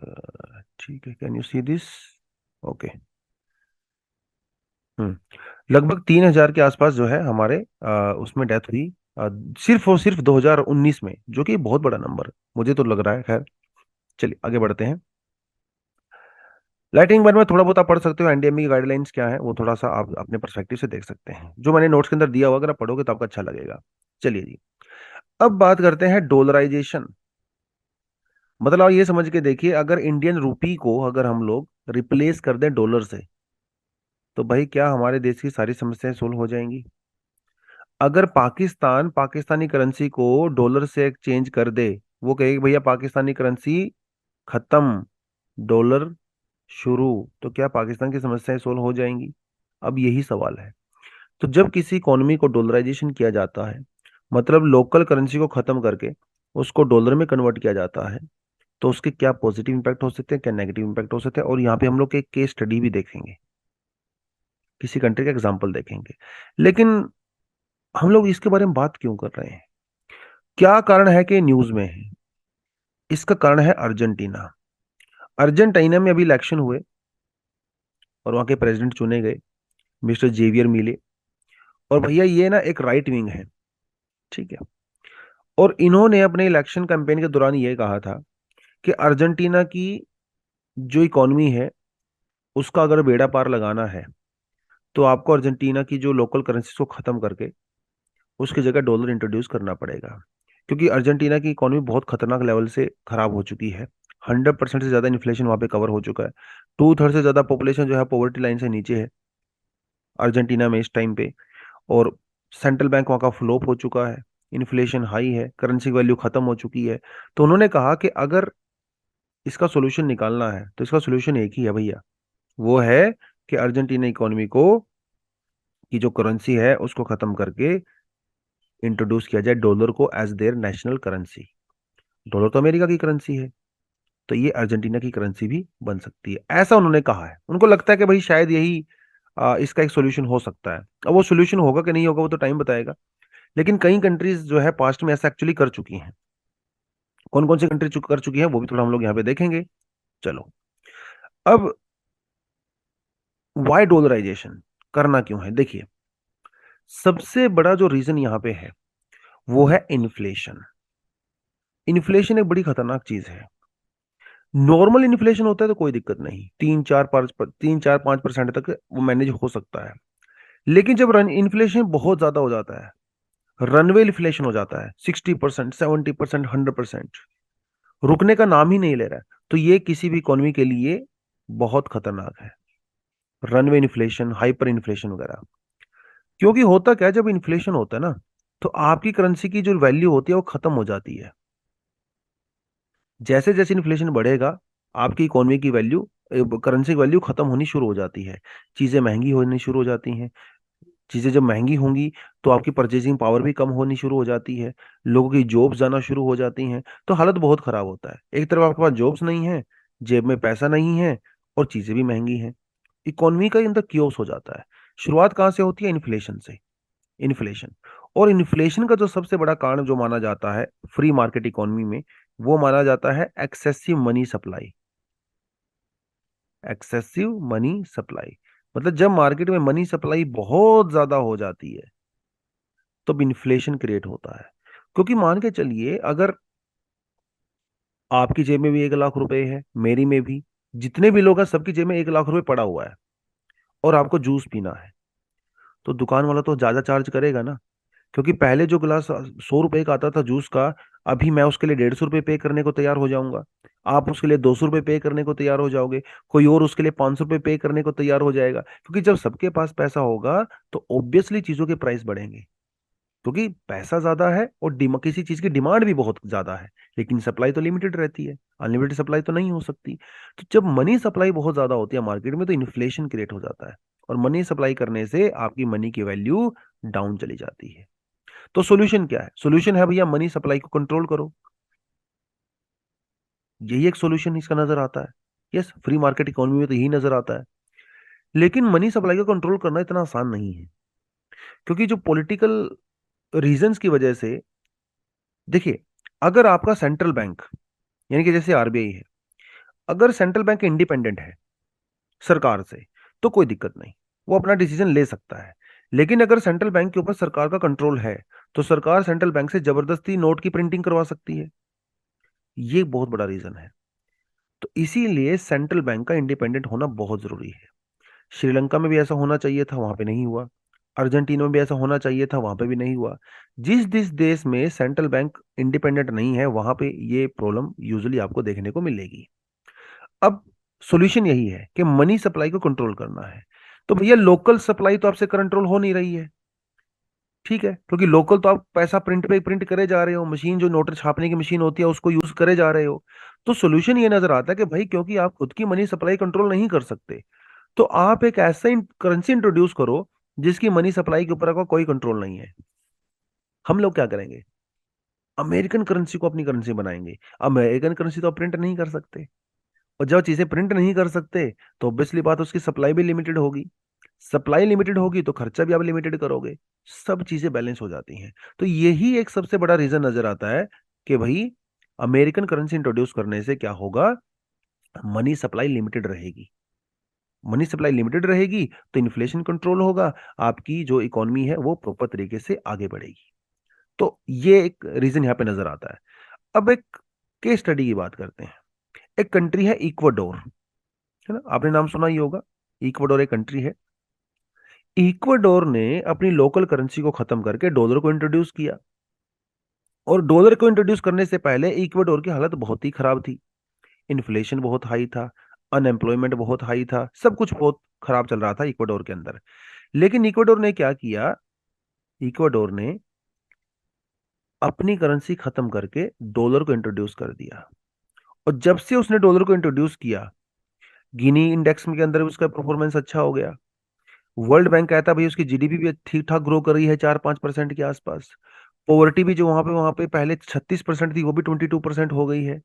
ठीक है, can you see this? Okay. लगभग 3,000 के आसपास जो है हमारे उसमें डेथ हुई, अ, सिर्फ और सिर्फ 2019 में, जो कि बहुत बड़ा नंबर है मुझे तो लग रहा है। खैर चलिए आगे बढ़ते हैं। लाइटिंग बारे में थोड़ा बहुत आप पढ़ सकते हो, एनडीएमए की गाइडलाइंस क्या है वो थोड़ा सा आप अपने परस्पेक्टिव से देख सकते हैं, जो मैंने नोट्स के अंदर दिया हुआ, अगर आप पढ़ोगे तो आपको अच्छा लगेगा। चलिए जी, अब बात करते हैं डॉलराइजेशन। मतलब आप ये समझ के देखिए, अगर इंडियन रूपी को अगर हम लोग रिप्लेस कर दें डॉलर से, तो भाई क्या हमारे देश की सारी समस्याएं सोल्व हो जाएंगी? अगर पाकिस्तान पाकिस्तानी करेंसी को डॉलर से एक्सचेंज कर दे, वो कहेगी भैया पाकिस्तानी करेंसी खत्म, डॉलर शुरू, तो क्या पाकिस्तान की समस्याएं सोल्व हो जाएंगी? अब यही सवाल है। तो जब किसी इकोनॉमी को डॉलराइजेशन किया जाता है, मतलब लोकल करेंसी को खत्म करके उसको डॉलर में कन्वर्ट किया जाता है, तो उसके क्या पॉजिटिव इंपैक्ट हो सकते हैं, क्या नेगेटिव इंपैक्ट हो सकते हैं। और यहाँ पे हम लोग एक केस स्टडी भी देखेंगे, किसी कंट्री का एग्जाम्पल देखेंगे। लेकिन हम लोग इसके बारे में बात क्यों कर रहे हैं? क्या कारण है कि न्यूज में है? इसका कारण है अर्जेंटीना। अर्जेंटीना में अभी इलेक्शन हुए और वहां के प्रेसिडेंट चुने गए, मिस्टर जेवियर मिले। और भैया ये ना एक राइट विंग है, ठीक है। और इन्होंने अपने इलेक्शन कैंपेन के दौरान ये कहा था कि अर्जेंटीना की जो इकोनॉमी है उसका अगर बेड़ा पार लगाना है, तो आपको अर्जेंटीना की जो लोकल करेंसी को खत्म करके उसकी जगह डॉलर इंट्रोड्यूस करना पड़ेगा। क्योंकि अर्जेंटीना की इकोनॉमी बहुत खतरनाक लेवल से खराब हो चुकी है। 100% से ज्यादा इन्फ्लेशन वहां पे कवर हो चुका है। 2/3 से ज्यादा पॉपुलेशन जो है पॉवर्टी लाइन से नीचे है अर्जेंटीना में इस टाइम पे। और सेंट्रल बैंक वहाँ का फ्लॉप हो चुका है, इन्फ्लेशन हाई है, करेंसी वैल्यू खत्म हो चुकी है। तो उन्होंने कहा कि अगर इसका सोल्यूशन निकालना है तो इसका सोल्यूशन एक ही है भैया, वो है कि अर्जेंटीना इकोनॉमी को की जो करेंसी है उसको खत्म करके इंट्रोड्यूस किया जाए डॉलर को as their national currency. Dollar तो अमेरिका की करेंसी है, तो ये अर्जेंटीना की करेंसी भी बन सकती है, ऐसा उन्होंने कहा है। उनको लगता है कि भाई शायद यही इसका एक सोल्यूशन हो सकता है। अब वो सोल्यूशन होगा कि नहीं होगा वो तो टाइम बताएगा। लेकिन कई कंट्रीज जो है पास्ट में ऐसा एक्चुअली कर चुकी हैं। कौन कौन सी कंट्री कर चुकी है वो भी थोड़ा हम लोग यहाँ पे देखेंगे। चलो, अब वाई डॉलराइजेशन करना क्यों है, देखिए। सबसे बड़ा जो रीजन यहाँ पे है वो है इन्फ्लेशन। इन्फ्लेशन एक बड़ी खतरनाक चीज है। नॉर्मल इन्फ्लेशन होता है तो कोई दिक्कत नहीं, 3 4 5 3 4 5% तक वो मैनेज हो सकता है। लेकिन जब रन इन्फ्लेशन बहुत ज्यादा हो जाता है, रनवे इन्फ्लेशन हो जाता है 60%, 70%, 100%, रुकने का नाम ही नहीं ले रहा है, तो ये किसी भी इकोनॉमी के लिए बहुत खतरनाक है। रनवे इन्फ्लेशन, हाइपर इन्फ्लेशन वगैरह। क्योंकि होता क्या है, जब इन्फ्लेशन होता है ना, तो आपकी करेंसी की जो वैल्यू होती है वो खत्म हो जाती है। जैसे जैसे इन्फ्लेशन बढ़ेगा, आपकी इकोनॉमी की वैल्यू, करेंसी की वैल्यू खत्म होनी शुरू हो जाती है। चीजें महंगी होनी शुरू हो जाती हैं। चीजें जब महंगी होंगी तो आपकी परचेजिंग पावर भी कम होनी शुरू हो जाती है। लोगों की जॉब्स जाना शुरू हो जाती हैं, तो हालत बहुत खराब होता है। एक तरफ आपके पास जॉब्स नहीं है, जेब में पैसा नहीं है, और चीजें भी महंगी हैं। इकोनॉमी का अंदर क्योस हो जाता है। शुरुआत कहाँ से होती है? इन्फ्लेशन से। इन्फ्लेशन। और इन्फ्लेशन का जो सबसे बड़ा कारण जो माना जाता है फ्री मार्केट इकोनॉमी में, वो माना जाता है excessive money supply. Excessive money supply मतलब जब मार्केट में मनी सप्लाई बहुत ज्यादा हो जाती है तब इन्फ्लेशन क्रिएट होता है। क्योंकि मान के चलिए, अगर आपकी जेब में भी 1 लाख रुपए है, मेरी में भी, जितने भी लोग हैं सबकी जेब में 1 लाख रुपए पड़ा हुआ है, और आपको जूस पीना है, तो दुकान वाला तो ज्यादा चार्ज करेगा ना। क्योंकि पहले जो गिलास 100 रुपए का आता था जूस का, अभी मैं उसके लिए 150 रुपये पे करने को तैयार हो जाऊंगा। आप उसके लिए 200 रुपये पे करने को तैयार हो जाओगे। कोई और उसके लिए 500 रुपये पे करने को तैयार हो जाएगा, क्योंकि जब सबके पास पैसा होगा तो ऑब्वियसली चीजों के प्राइस बढ़ेंगे। क्योंकि पैसा ज्यादा है और किसी चीज की डिमांड भी बहुत ज्यादा है, लेकिन सप्लाई तो लिमिटेड रहती है। अनलिमिटेड सप्लाई तो नहीं हो सकती। तो जब मनी सप्लाई बहुत ज्यादा होती है मार्केट में, तो इन्फ्लेशन क्रिएट हो जाता है। और मनी सप्लाई करने से आपकी मनी की वैल्यू डाउन चली जाती है। तो सॉल्यूशन क्या है? सॉल्यूशन है भैया, मनी सप्लाई को कंट्रोल करो। यही एक सॉल्यूशन इसका नजर आता है। यस, फ्री मार्केट इकोनॉमी में तो यही नजर आता है। लेकिन मनी सप्लाई को कंट्रोल करना इतना आसान नहीं है, क्योंकि जो पॉलिटिकल रीजंस की वजह से, देखिए, अगर आपका सेंट्रल बैंक, यानी कि जैसे आरबीआई है, अगर सेंट्रल बैंक इंडिपेंडेंट है सरकार से, तो कोई दिक्कत नहीं, वो अपना डिसीजन ले सकता है। लेकिन अगर सेंट्रल बैंक के ऊपर सरकार का कंट्रोल है, तो सरकार सेंट्रल बैंक से जबरदस्ती नोट की प्रिंटिंग करवा सकती है। ये एक बहुत बड़ा रीजन है। तो इसीलिए सेंट्रल बैंक का इंडिपेंडेंट होना बहुत जरूरी है। श्रीलंका में भी ऐसा होना चाहिए था, वहां पे नहीं हुआ। अर्जेंटीना में भी ऐसा होना चाहिए था, वहां पे भी नहीं हुआ। जिस जिस देश में सेंट्रल बैंक इंडिपेंडेंट नहीं है, वहां पे ये प्रॉब्लम यूजुअली आपको देखने को मिलेगी। अब सॉल्यूशन यही है कि मनी सप्लाई को कंट्रोल करना है। तो भैया लोकल सप्लाई तो आपसे कंट्रोल हो नहीं रही है, ठीक है, क्योंकि लोकल तो आप पैसा प्रिंट पे प्रिंट करे जा रहे हो, मशीन जो नोट छापने की मशीन होती है उसको यूज करे जा रहे हो। तो सोल्यूशन ये नजर आता है कि भाई, क्योंकि आप खुद की मनी सप्लाई कंट्रोल नहीं कर सकते, तो आप एक ऐसा करेंसी इंट्रोड्यूस करो जिसकी मनी सप्लाई के ऊपर आपका कोई कंट्रोल नहीं है। हम लोग क्या करेंगे? अमेरिकन करेंसी को अपनी करेंसी बनाएंगे। अमेरिकन करेंसी तो आप प्रिंट नहीं कर सकते, और जब चीजें प्रिंट नहीं कर सकते, तो ऑब्वियसली बात, उसकी सप्लाई भी लिमिटेड होगी। सप्लाई लिमिटेड होगी तो खर्चा भी आप लिमिटेड करोगे। सब चीजें बैलेंस हो जाती हैं। तो यही एक सबसे बड़ा रीजन नजर आता है कि भाई, अमेरिकन करेंसी इंट्रोड्यूस करने से क्या होगा? मनी सप्लाई लिमिटेड रहेगी। मनी सप्लाई लिमिटेड रहेगी तो इन्फ्लेशन कंट्रोल होगा, आपकी जो इकोनॉमी है वो प्रॉपर तरीके से आगे बढ़ेगी। तो ये एक रीजन यहां पे नजर आता है। अब एक केस स्टडी की बात करते हैं। एक कंट्री है इक्वाडोर, है ना, आपने नाम सुना ही होगा। इक्वाडोर एक कंट्री है। इक्वाडोर ने अपनी लोकल करेंसी को खत्म करके डॉलर को इंट्रोड्यूस किया। और डॉलर को इंट्रोड्यूस करने से पहले इक्वाडोर की हालत बहुत ही खराब थी। इन्फ्लेशन बहुत हाई था, अनएम्प्लॉयमेंट बहुत हाई था, सब कुछ बहुत खराब चल रहा था इक्वाडोर के अंदर। लेकिन इक्वाडोर ने क्या किया? इक्वाडोर ने अपनी करेंसी खत्म करके डॉलर को इंट्रोड्यूस कर दिया। और जब से उसने डॉलर को इंट्रोड्यूस किया, गिनी इंडेक्स के अंदर भी उसका परफॉर्मेंस अच्छा हो गया। वर्ल्ड बैंक कहता है भाई उसकी जीडीपी भी ठीक ठाक ग्रो कर रही है, 4-5% के आसपास। पॉवर्टी भी जो वहां पे पहले 36% थी, वो भी 22% हो गई है।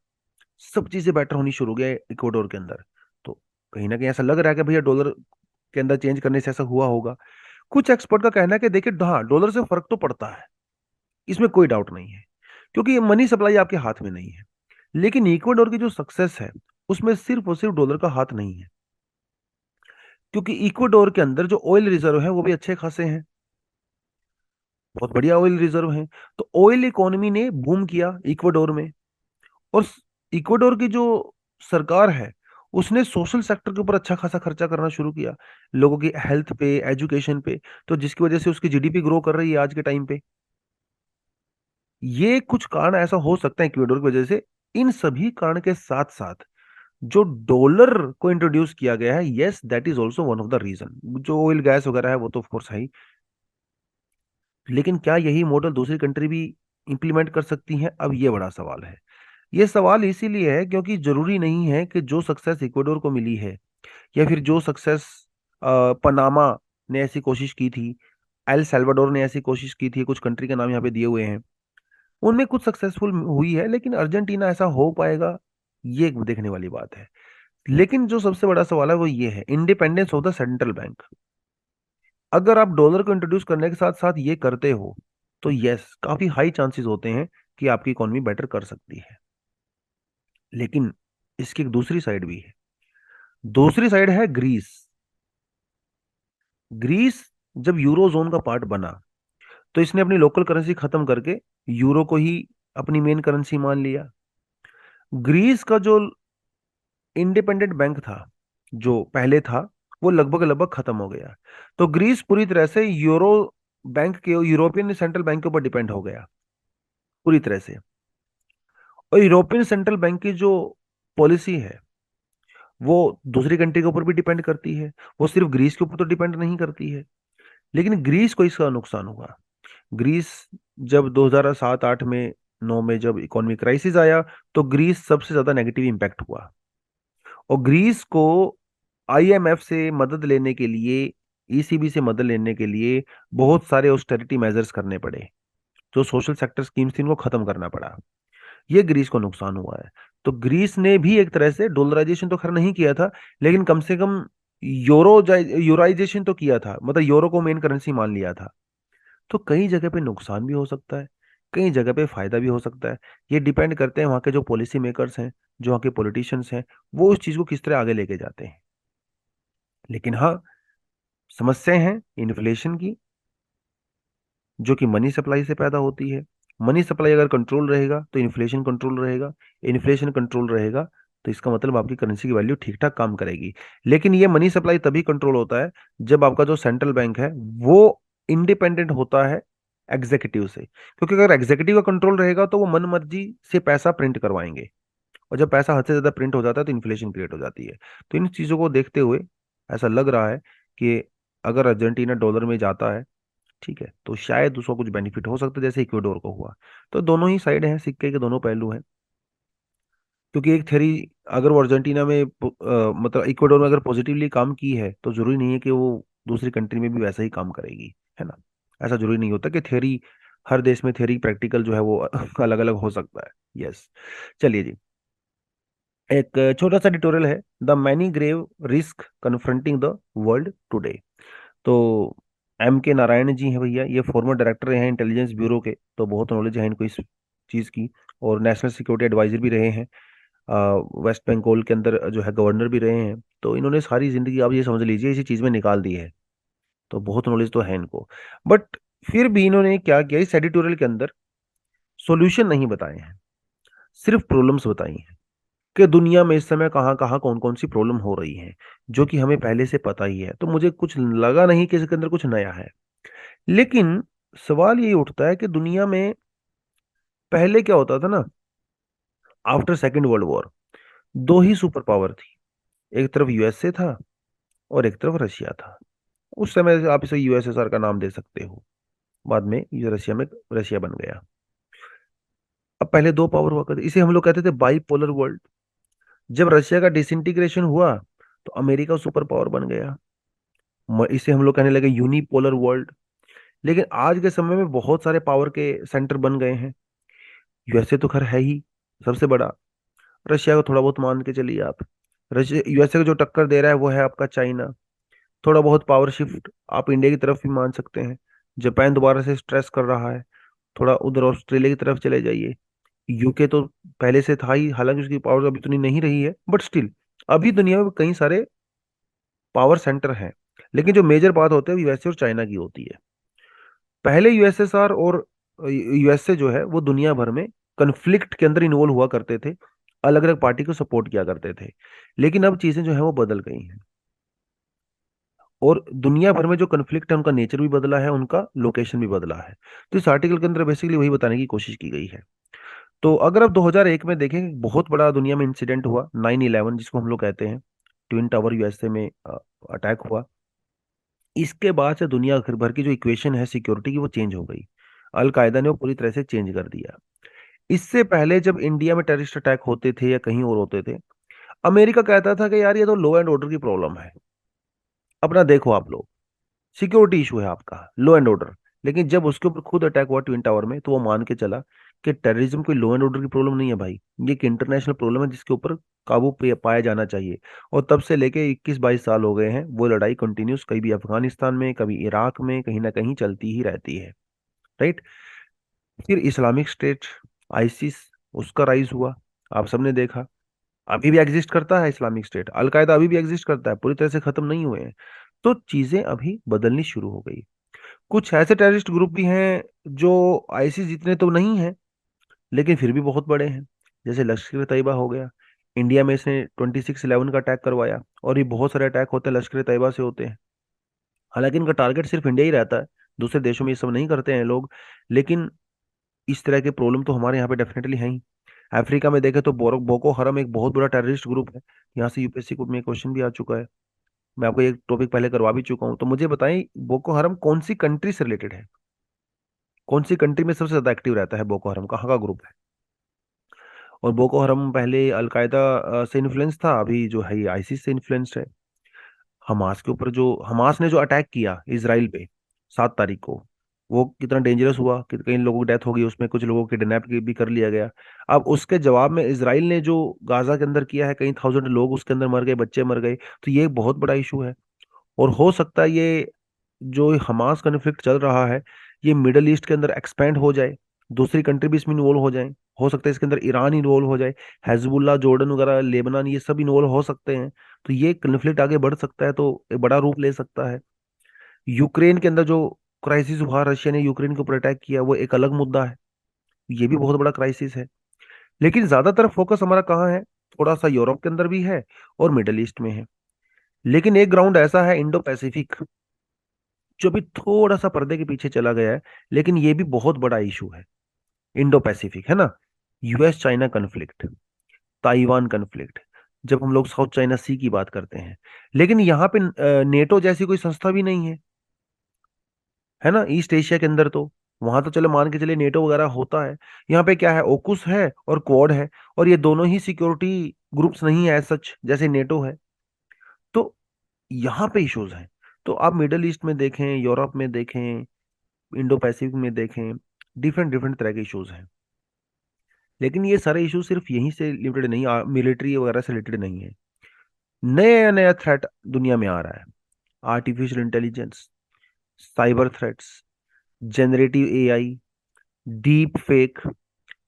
सब चीजें बेटर होनी शुरू हो गई है इक्वाडोर के अंदर। तो कहीं ना कहीं ऐसा लग रहा है कि भैया डॉलर के अंदर चेंज करने से ऐसा हुआ होगा। कुछ एक्सपर्ट का कहना है कि देखिए, हाँ, डॉलर से फर्क तो पड़ता है, इसमें कोई डाउट नहीं है, क्योंकि ये मनी सप्लाई आपके हाथ में नहीं है। लेकिन इक्वाडोर की जो सक्सेस है, उसमें सिर्फ और सिर्फ डॉलर का हाथ नहीं है। क्योंकि इक्वाडोर के अंदर जो ऑयल रिजर्व है वो भी अच्छे खासे हैं, बहुत बढ़िया ऑयल रिजर्व हैं। तो ऑयल इकोनॉमी ने बूम किया इक्वाडोर में। और इक्वाडोर की जो सरकार है, उसने सोशल सेक्टर के ऊपर अच्छा खासा खर्चा करना शुरू किया, लोगों की हेल्थ पे, एजुकेशन पे। तो जिसकी वजह से उसकी जीडीपी ग्रो कर रही है आज के टाइम पे। ये कुछ कारण ऐसा हो सकता है इक्वाडोर की वजह से। इन सभी कारण के साथ साथ जो डॉलर को इंट्रोड्यूस किया गया है, yes, that is also one of the reason. जो ऑयल गैस वगैरह है वो तो ऑफकोर्स है ही। लेकिन क्या यही मॉडल दूसरी कंट्री भी इंप्लीमेंट कर सकती हैं? अब ये बड़ा सवाल है। ये सवाल इसीलिए है क्योंकि जरूरी नहीं है कि जो सक्सेस इक्वाडोर को मिली है, या फिर जो सक्सेस पनामा ने ऐसी कोशिश की थी, एल सल्वाडोर ने ऐसी कोशिश की थी, कुछ कंट्री के नाम यहाँ पे दिए हुए हैं, उनमें कुछ सक्सेसफुल हुई है, लेकिन अर्जेंटीना ऐसा हो पाएगा, ये एक देखने वाली बात है। लेकिन जो सबसे बड़ा सवाल है वो ये है, independence of the central bank. अगर आप डॉलर को इंट्रोड्यूस करने के साथ साथ ये करते हो, तो यस, काफी हाई चांसेस होते हैं कि आपकी इकोनॉमी बेटर कर सकती है। लेकिन इसकी एक दूसरी साइड भी है। दूसरी साइड है ग्रीस। ग्रीस जब यूरो जोन का पार्ट बना, तो इसने अपनी लोकल करेंसी खत्म करके यूरो को ही अपनी मेन करेंसी मान लिया। ग्रीस का जो इंडिपेंडेंट बैंक था, जो पहले था, वो लगभग लगभग खत्म हो गया। तो ग्रीस पूरी तरह से बैंक के यूरोपियन सेंट्रल बैंक के ऊपर डिपेंड हो गया पूरी तरह से। और यूरोपियन सेंट्रल बैंक की जो पॉलिसी है वो दूसरी कंट्री के ऊपर भी डिपेंड करती है, वो सिर्फ ग्रीस के ऊपर तो डिपेंड नहीं करती है। लेकिन ग्रीस को इसका नुकसान हुआ। ग्रीस जब 2007-8 में 9 में जब इकोनॉमिक क्राइसिस आया, तो ग्रीस सबसे ज्यादा नेगेटिव इम्पैक्ट हुआ। और ग्रीस को आईएमएफ से मदद लेने के लिए, ईसीबी से मदद लेने के लिए बहुत सारे ऑस्टेरिटी मेजर्स करने पड़े। जो सोशल सेक्टर स्कीम्स थी उनको खत्म करना पड़ा। ये ग्रीस को नुकसान हुआ है। तो ग्रीस ने भी एक तरह से डॉलराइजेशन तो खैर नहीं किया था, लेकिन कम से कम यूरोराइजेशन तो किया था, मतलब यूरो को मेन करेंसी मान लिया था। तो कई जगह पे नुकसान भी हो सकता है, कई जगह पे फायदा भी हो सकता है। ये डिपेंड करते हैं वहाँ के जो पॉलिसी मेकर्स हैं, जो वहाँ के पॉलिटिशियंस हैं, वो उस चीज को किस तरह आगे लेके जाते हैं। लेकिन हाँ, समस्याएं हैं इन्फ्लेशन की, जो कि मनी सप्लाई से पैदा होती है। मनी सप्लाई अगर कंट्रोल रहेगा तो इन्फ्लेशन कंट्रोल रहेगा। इन्फ्लेशन कंट्रोल रहेगा तो इसका मतलब आपकी करेंसी की वैल्यू ठीक ठाक काम करेगी। लेकिन ये मनी सप्लाई तभी कंट्रोल होता है जब आपका जो सेंट्रल बैंक है वो इंडिपेंडेंट होता है एग्जीक्यूटिव से। क्योंकि अगर एग्जीक्यूटिव का कंट्रोल रहेगा तो वो मन मर्जी से पैसा प्रिंट करवाएंगे, और जब पैसा हद से ज्यादा प्रिंट हो जाता है तो इन्फ्लेशन क्रिएट हो जाती है। तो इन चीजों को देखते हुए ऐसा लग रहा है कि अगर अर्जेंटीना डॉलर में जाता है, ठीक है, तो शायद उसको कुछ बेनिफिट हो सकता है जैसे इक्वेडोर को हुआ। तो दोनों ही साइड हैं, सिक्के के दोनों पहलू हैं। क्योंकि एक थ्योरी, अगर वो अर्जेंटीना में मतलब इक्वेडोर में अगर पॉजिटिवली काम की है तो जरूरी नहीं है कि वो दूसरी कंट्री में भी वैसा ही काम करेगी, है ना। ऐसा जरूरी नहीं होता कि थ्योरी, हर देश में थ्योरी प्रैक्टिकल जो है वो अलग अलग हो सकता है। यस। चलिए जी, एक छोटा सा ट्यूटोरियल है, the many grave risk confronting the world today. तो एम के नारायण जी हैं भैया, ये फॉर्मर डायरेक्टर हैं इंटेलिजेंस ब्यूरो के, तो बहुत नॉलेज है इनको इस चीज़ की। और नेशनल सिक्योरिटी एडवाइजर भी रहे हैं, वेस्ट बंगाल के अंदर जो है गवर्नर भी रहे हैं। तो इन्होंने सारी जिंदगी, आप ये समझ लीजिए, इसी चीज़ में निकाल दी है। तो बहुत नॉलेज तो है इनको। बट फिर भी इन्होंने क्या किया, इस एडिटोरियल के अंदर सॉल्यूशन नहीं बताए हैं, सिर्फ प्रॉब्लम्स बताई हैं कि दुनिया में इस समय कहाँ कहाँ कौन कौन सी प्रॉब्लम हो रही है, जो कि हमें पहले से पता ही है। तो मुझे कुछ लगा नहीं कि इसके अंदर कुछ नया है। लेकिन सवाल ये उठता है कि दुनिया में पहले क्या होता था ना, आफ्टर सेकेंड वर्ल्ड वॉर दो ही सुपर पावर थी। एक तरफ यूएसए था और एक तरफ रशिया था। उस समय आप इसे यूएसएसआर का नाम दे सकते हो, बाद में ये रशिया में रशिया बन गया। अब पहले दो पावर हुआ करते, इसे हम लोग कहते थे बाइपोलर वर्ल्ड। जब रशिया का डिसइंटीग्रेशन हुआ तो अमेरिका सुपर पावर बन गया, इसे हम लोग कहने लगे यूनिपोलर वर्ल्ड। लेकिन आज के समय में बहुत सारे पावर के सेंटर बन गए हैं। यूएसए तो खैर है ही सबसे बड़ा, रशिया को थोड़ा बहुत मान के चलिए आप। रशिया यूएसए को जो टक्कर दे रहा है वो है आपका चाइना। थोड़ा बहुत पावर शिफ्ट आप इंडिया की तरफ भी मान सकते हैं, जापान दोबारा से स्ट्रेस कर रहा है। थोड़ा उधर ऑस्ट्रेलिया की तरफ चले जाइए। यूके तो पहले से था ही, हालांकि उसकी पावर अभी इतनी नहीं रही है, बट स्टिल अभी दुनिया में कई सारे पावर सेंटर हैं। लेकिन जो मेजर बात होती है वो यूएसए और चाइना की होती है। पहले यूएसएसआर और यूएसए जो है वो दुनिया भर में कन्फ्लिक्ट के अंदर इन्वॉल्व हुआ करते थे, अलग अलग पार्टी को सपोर्ट किया करते थे। लेकिन अब चीजें जो है वो बदल गई हैं, और दुनिया भर में जो कन्फ्लिक्ट है उनका नेचर भी बदला है, उनका लोकेशन भी बदला है। तो इस आर्टिकल के अंदर बेसिकली वही बताने की कोशिश की गई है। तो अगर आप 2001 में देखें, बहुत बड़ा दुनिया में इंसिडेंट हुआ 9/11, जिसको हम लोग कहते हैं ट्विन टावर यूएसए में अटैक हुआ। इसके बाद से दुनिया भर की जो इक्वेशन है सिक्योरिटी की वो चेंज हो गई। अलकायदा ने वो पूरी तरह से चेंज कर दिया। इससे पहले जब इंडिया में टेररिस्ट अटैक होते थे या कहीं और होते थे, अमेरिका कहता था कि यार ये तो लॉ एंड ऑर्डर की प्रॉब्लम है, अपना देखो आप लोग, सिक्योरिटी इशू है आपका, लॉ एंड ऑर्डर। लेकिन जब उसके ऊपर खुद अटैक हुआ ट्विन टावर में, तो वो मान के चला कि टेररिज्म कोई लॉ एंड ऑर्डर की प्रॉब्लम नहीं है भाई, ये एक इंटरनेशनल प्रॉब्लम है जिसके ऊपर काबू पाया जाना चाहिए। और तब से लेके 21-22 साल हो गए हैं, वो लड़ाई कंटिन्यूस, कभी अफगानिस्तान में कभी इराक में कहीं ना कहीं चलती ही रहती है। राइट। फिर इस्लामिक स्टेट, आईसिस, उसका राइज हुआ, आप सबने देखा। अभी भी एग्जिस्ट करता है इस्लामिक स्टेट, अलकायदा अभी भी एग्जिस्ट करता है, पूरी तरह से खत्म नहीं हुए हैं। तो चीजें अभी बदलनी शुरू हो गई। कुछ ऐसे टेररिस्ट ग्रुप भी हैं जो आईसिस जितने तो नहीं हैं, लेकिन फिर भी बहुत बड़े हैं, जैसे लश्कर तैयबा हो गया, इंडिया में इसने 26/11 का अटैक करवाया, और ये बहुत सारे अटैक होते हैं लश्कर तैयबा से होते हैं। हालांकि इनका टारगेट सिर्फ इंडिया ही रहता है, दूसरे देशों में ये सब नहीं करते हैं लोग। लेकिन इस तरह के प्रॉब्लम तो हमारे यहाँ पे डेफिनेटली हैं ही। अफ्रीका में देखें तो बोको हरम एक बहुत बड़ा टेररिस्ट ग्रुप है। यहाँ से यूपीएससी को में क्वेश्चन भी आ चुका है। मैं आपको एक टॉपिक पहले करवा भी चुका हूँ। तो मुझे बताएं, बोको हरम कौन सी कंट्री से रिलेटेड है? कौन सी कंट्री में सबसे ज्यादा एक्टिव रहता है बोको हरम, कहाँ का ग्रुप है? और बोको हरम पहले अलकायदा से इन्फ्लुएंस था, अभी जो है ये आईसिस से इन्फ्लुएंस्ड है। हमास के ऊपर जो हमास ने जो अटैक किया इसराइल पे 7 तारीख को, वो कितना डेंजरस हुआ कि कई लोगों की डेथ हो गई, उसमें कुछ लोगों की किडनैप भी कर लिया गया। अब उसके जवाब में इसराइल ने जो गाजा के अंदर किया है, कई थाउजेंड लोग उसके अंदर मर गए, बच्चे मर गए। तो ये एक बहुत बड़ा इशू है। और हो सकता है ये जो हमास कन्फ्लिक्ट चल रहा है, ये मिडल ईस्ट के अंदर एक्सपेंड हो जाए, दूसरी कंट्री भी इसमें इन्वॉल्व हो जाए। हो सकता है इसके अंदर ईरान इन्वॉल्व हो जाए, हेजबुल्ला, जॉर्डन वगैरह, लेबनान, ये सब इन्वॉल्व हो सकते हैं। तो ये कन्फ्लिक्ट आगे बढ़ सकता है, तो एक बड़ा रूप ले सकता है। यूक्रेन के अंदर जो क्राइसिस हुआ, रशिया ने यूक्रेन के ऊपर अटैक किया, वो एक अलग मुद्दा है। ये भी बहुत बड़ा क्राइसिस है। लेकिन ज्यादातर फोकस हमारा कहाँ है? थोड़ा सा यूरोप के अंदर भी है और मिडल ईस्ट में है। लेकिन एक ग्राउंड ऐसा है इंडो पैसिफिक, जो भी थोड़ा सा पर्दे के पीछे चला गया है, लेकिन ये भी बहुत बड़ा इशू है। इंडो पैसिफिक है ना, US China conflict, Taiwan conflict, जब हम लोग साउथ चाइना सी की बात करते हैं। लेकिन यहाँ पे नेटो जैसी कोई संस्था भी नहीं है, है ना, ईस्ट एशिया के अंदर। तो वहां तो चलो मान के चले नेटो वगैरह होता है। यहाँ पे क्या है, ओकुस है और क्वाड है, और ये दोनों ही सिक्योरिटी ग्रुप्स नहीं है सच जैसे नेटो है। तो यहाँ पे इश्यूज हैं। तो आप मिडल ईस्ट में देखें, यूरोप में देखें, इंडो पैसिफिक में देखें, डिफरेंट डिफरेंट तरह के इश्यूज हैं। लेकिन ये सारे इशू सिर्फ यहीं से लिमिटेड नहीं, मिलिट्री वगैरह से रिलेटेड नहीं है। नया नया थ्रेट दुनिया में आ रहा है। Artificial intelligence, cyber threats, generative AI, deep fake.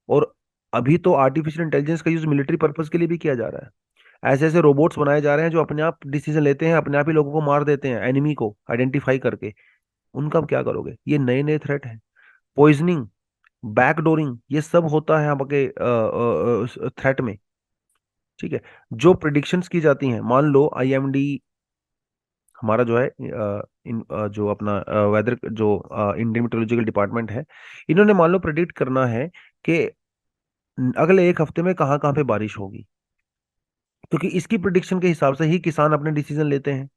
और अभी तो आर्टिफिशियल इंटेलिजेंस का यूज मिलिट्री पर्पस के लिए भी किया जा रहा है। ऐसे ऐसे रोबोट्स बनाए जा रहे हैं जो अपने आप डिसीजन लेते हैं, अपने आप ही लोगों को मार देते हैं, एनिमी को आइडेंटिफाई करके। उनका अब क्या करोगे? ये नए नए थ्रेट हैं। पॉइजनिंग, बैकडोरिंग, ये सब होता है आपके थ्रेट में। ठीक है। जो प्रिडिक्शंस की जाती हैं, मान लो आईएमडी हमारा जो है जो अपना वेदर जो इंडियन मेट्रोलॉजिकल डिपार्टमेंट है, इन्होंने मान लो प्रिडिक्ट करना है कि अगले एक हफ्ते में कहाँ कहाँ पे बारिश होगी, क्योंकि इसकी प्रिडिक्शन के हिसाब से ही किसान अपने डिसीजन लेते हैं,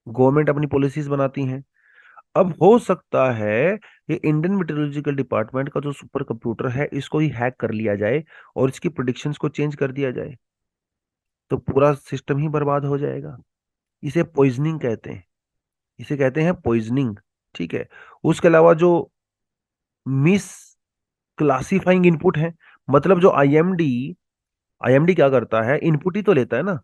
गवर्नमेंट अपनी पॉलिसीज बनाती हैं। अब हो सकता है ये इंडियन मेट्रोलॉजिकल डिपार्टमेंट का जो सुपर कंप्यूटर है, इसको ही हैक कर लिया जाए और इसकी प्रिडिक्शंस को चेंज कर दिया जाए, तो पूरा सिस्टम ही बर्बाद हो जाएगा। इसे पॉइजनिंग कहते हैं, इसे कहते हैं पॉइजनिंग। ठीक है। उसके अलावा जो मिस क्लासिफाइंग इनपुट है, मतलब जो आईएमडी आईएमडी क्या करता है, इनपुट ही तो लेता है ना,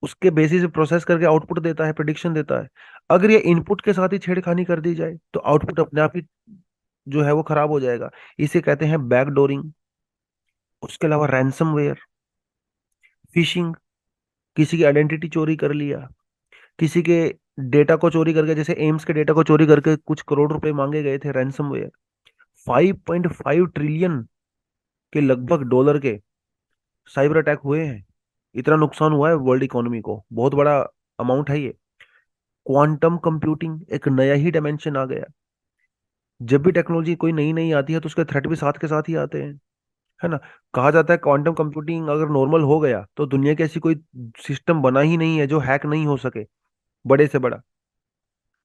उसके बेसिस पे प्रोसेस करके आउटपुट देता है, प्रिडिक्शन देता है। अगर ये इनपुट के साथ ही छेड़खानी कर दी जाए, तो आउटपुट अपने आप ही जो है वो खराब हो जाएगा। इसे कहते हैं बैकडोरिंग। उसके अलावा रैंसमवेयर, फिशिंग, किसी की आइडेंटिटी चोरी कर लिया, किसी के डेटा को चोरी करके, जैसे एम्स के डेटा को चोरी करके कुछ करोड़ रुपए मांगे गए थे, रैंसमवेयर। 5.5 ट्रिलियन के लगभग डॉलर के साइबर अटैक हुए हैं। इतना नुकसान हुआ है वर्ल्ड इकोनॉमी को, बहुत बड़ा अमाउंट है ये। क्वांटम कंप्यूटिंग, एक नया ही डायमेंशन आ गया। जब भी टेक्नोलॉजी कोई नई नई आती है तो उसके थ्रेट भी साथ के साथ ही आते हैं, है ना। कहा जाता है क्वांटम कंप्यूटिंग अगर नॉर्मल हो गया तो दुनिया की ऐसी कोई सिस्टम बना ही नहीं है जो हैक नहीं हो सके, बड़े से बड़ा।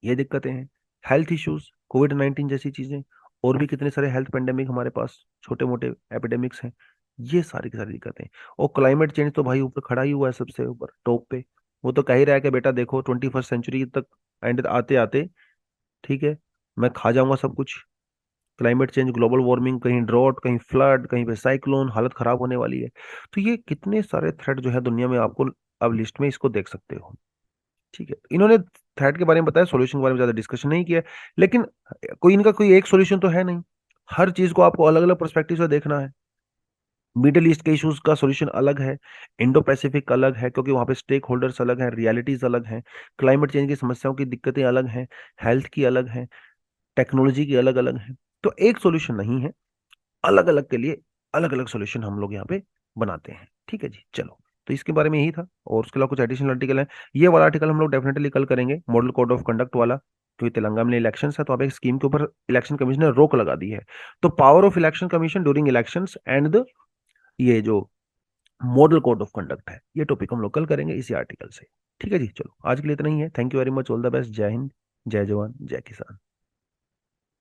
ये दिक्कतें हैं। हेल्थ इश्यूज, कोविड 19 जैसी चीजें, और भी कितने सारे हेल्थ पेंडेमिक हमारे पास, छोटे मोटे एपिडेमिक्स हैं। ये सारी की सारी दिक्कतें। और क्लाइमेट चेंज तो भाई ऊपर खड़ा ही हुआ है, सबसे ऊपर टॉप पे। वो तो कह ही रहा है कि बेटा देखो 21st सेंचुरी तक एंड आते आते, ठीक है, मैं खा जाऊंगा सब कुछ। क्लाइमेट चेंज, ग्लोबल वार्मिंग, कहीं ड्रॉट, कहीं फ्लड, कहीं पे साइक्लोन, हालत खराब होने वाली है। तो ये कितने सारे थ्रेट जो है दुनिया में, आपको अब लिस्ट में इसको देख सकते हो। ठीक है। इन्होंने थ्रेट के बारे में बताया, सॉल्यूशन के बारे में ज्यादा डिस्कशन नहीं किया। लेकिन कोई इनका कोई एक सॉल्यूशन तो है नहीं, हर चीज को आपको अलग अलग पर्सपेक्टिव से देखना है। मिडिल ईस्ट के इश्यूज का सॉल्यूशन अलग है, इंडो पैसिफिक अलग है, क्योंकि वहां पे स्टेक होल्डर्स अलग हैं, रियलिटीज अलग हैं, क्लाइमेट चेंज की समस्याओं की दिक्कतें अलग हैं, हेल्थ की अलग हैं, टेक्नोलॉजी की अलग अलग है। तो एक सॉल्यूशन नहीं है, अलग अलग के लिए अलग अलग सॉल्यूशन हम लोग यहाँ पे बनाते हैं। ठीक है जी, चलो। तो इसके बारे में यही था, और उसके अलावा कुछ एडिशनल आर्टिकल है। ये वाला आर्टिकल हम लोग डेफिनेटली कल करेंगे, मॉडल कोड ऑफ कंडक्ट वाला, क्योंकि तेलंगाना में इलेक्शन है, तो अब एक स्कीम के ऊपर इलेक्शन कमीशन ने रोक लगा दी है। तो power of election commission during elections and the, ये जो मॉडल कोड ऑफ कंडक्ट है, ये टॉपिक हम लोग कल करेंगे इसी आर्टिकल से। ठीक है जी, चलो आज के लिए इतना ही है। Thank you very much, all the best, जय हिंद, जय जवान, जय किसान।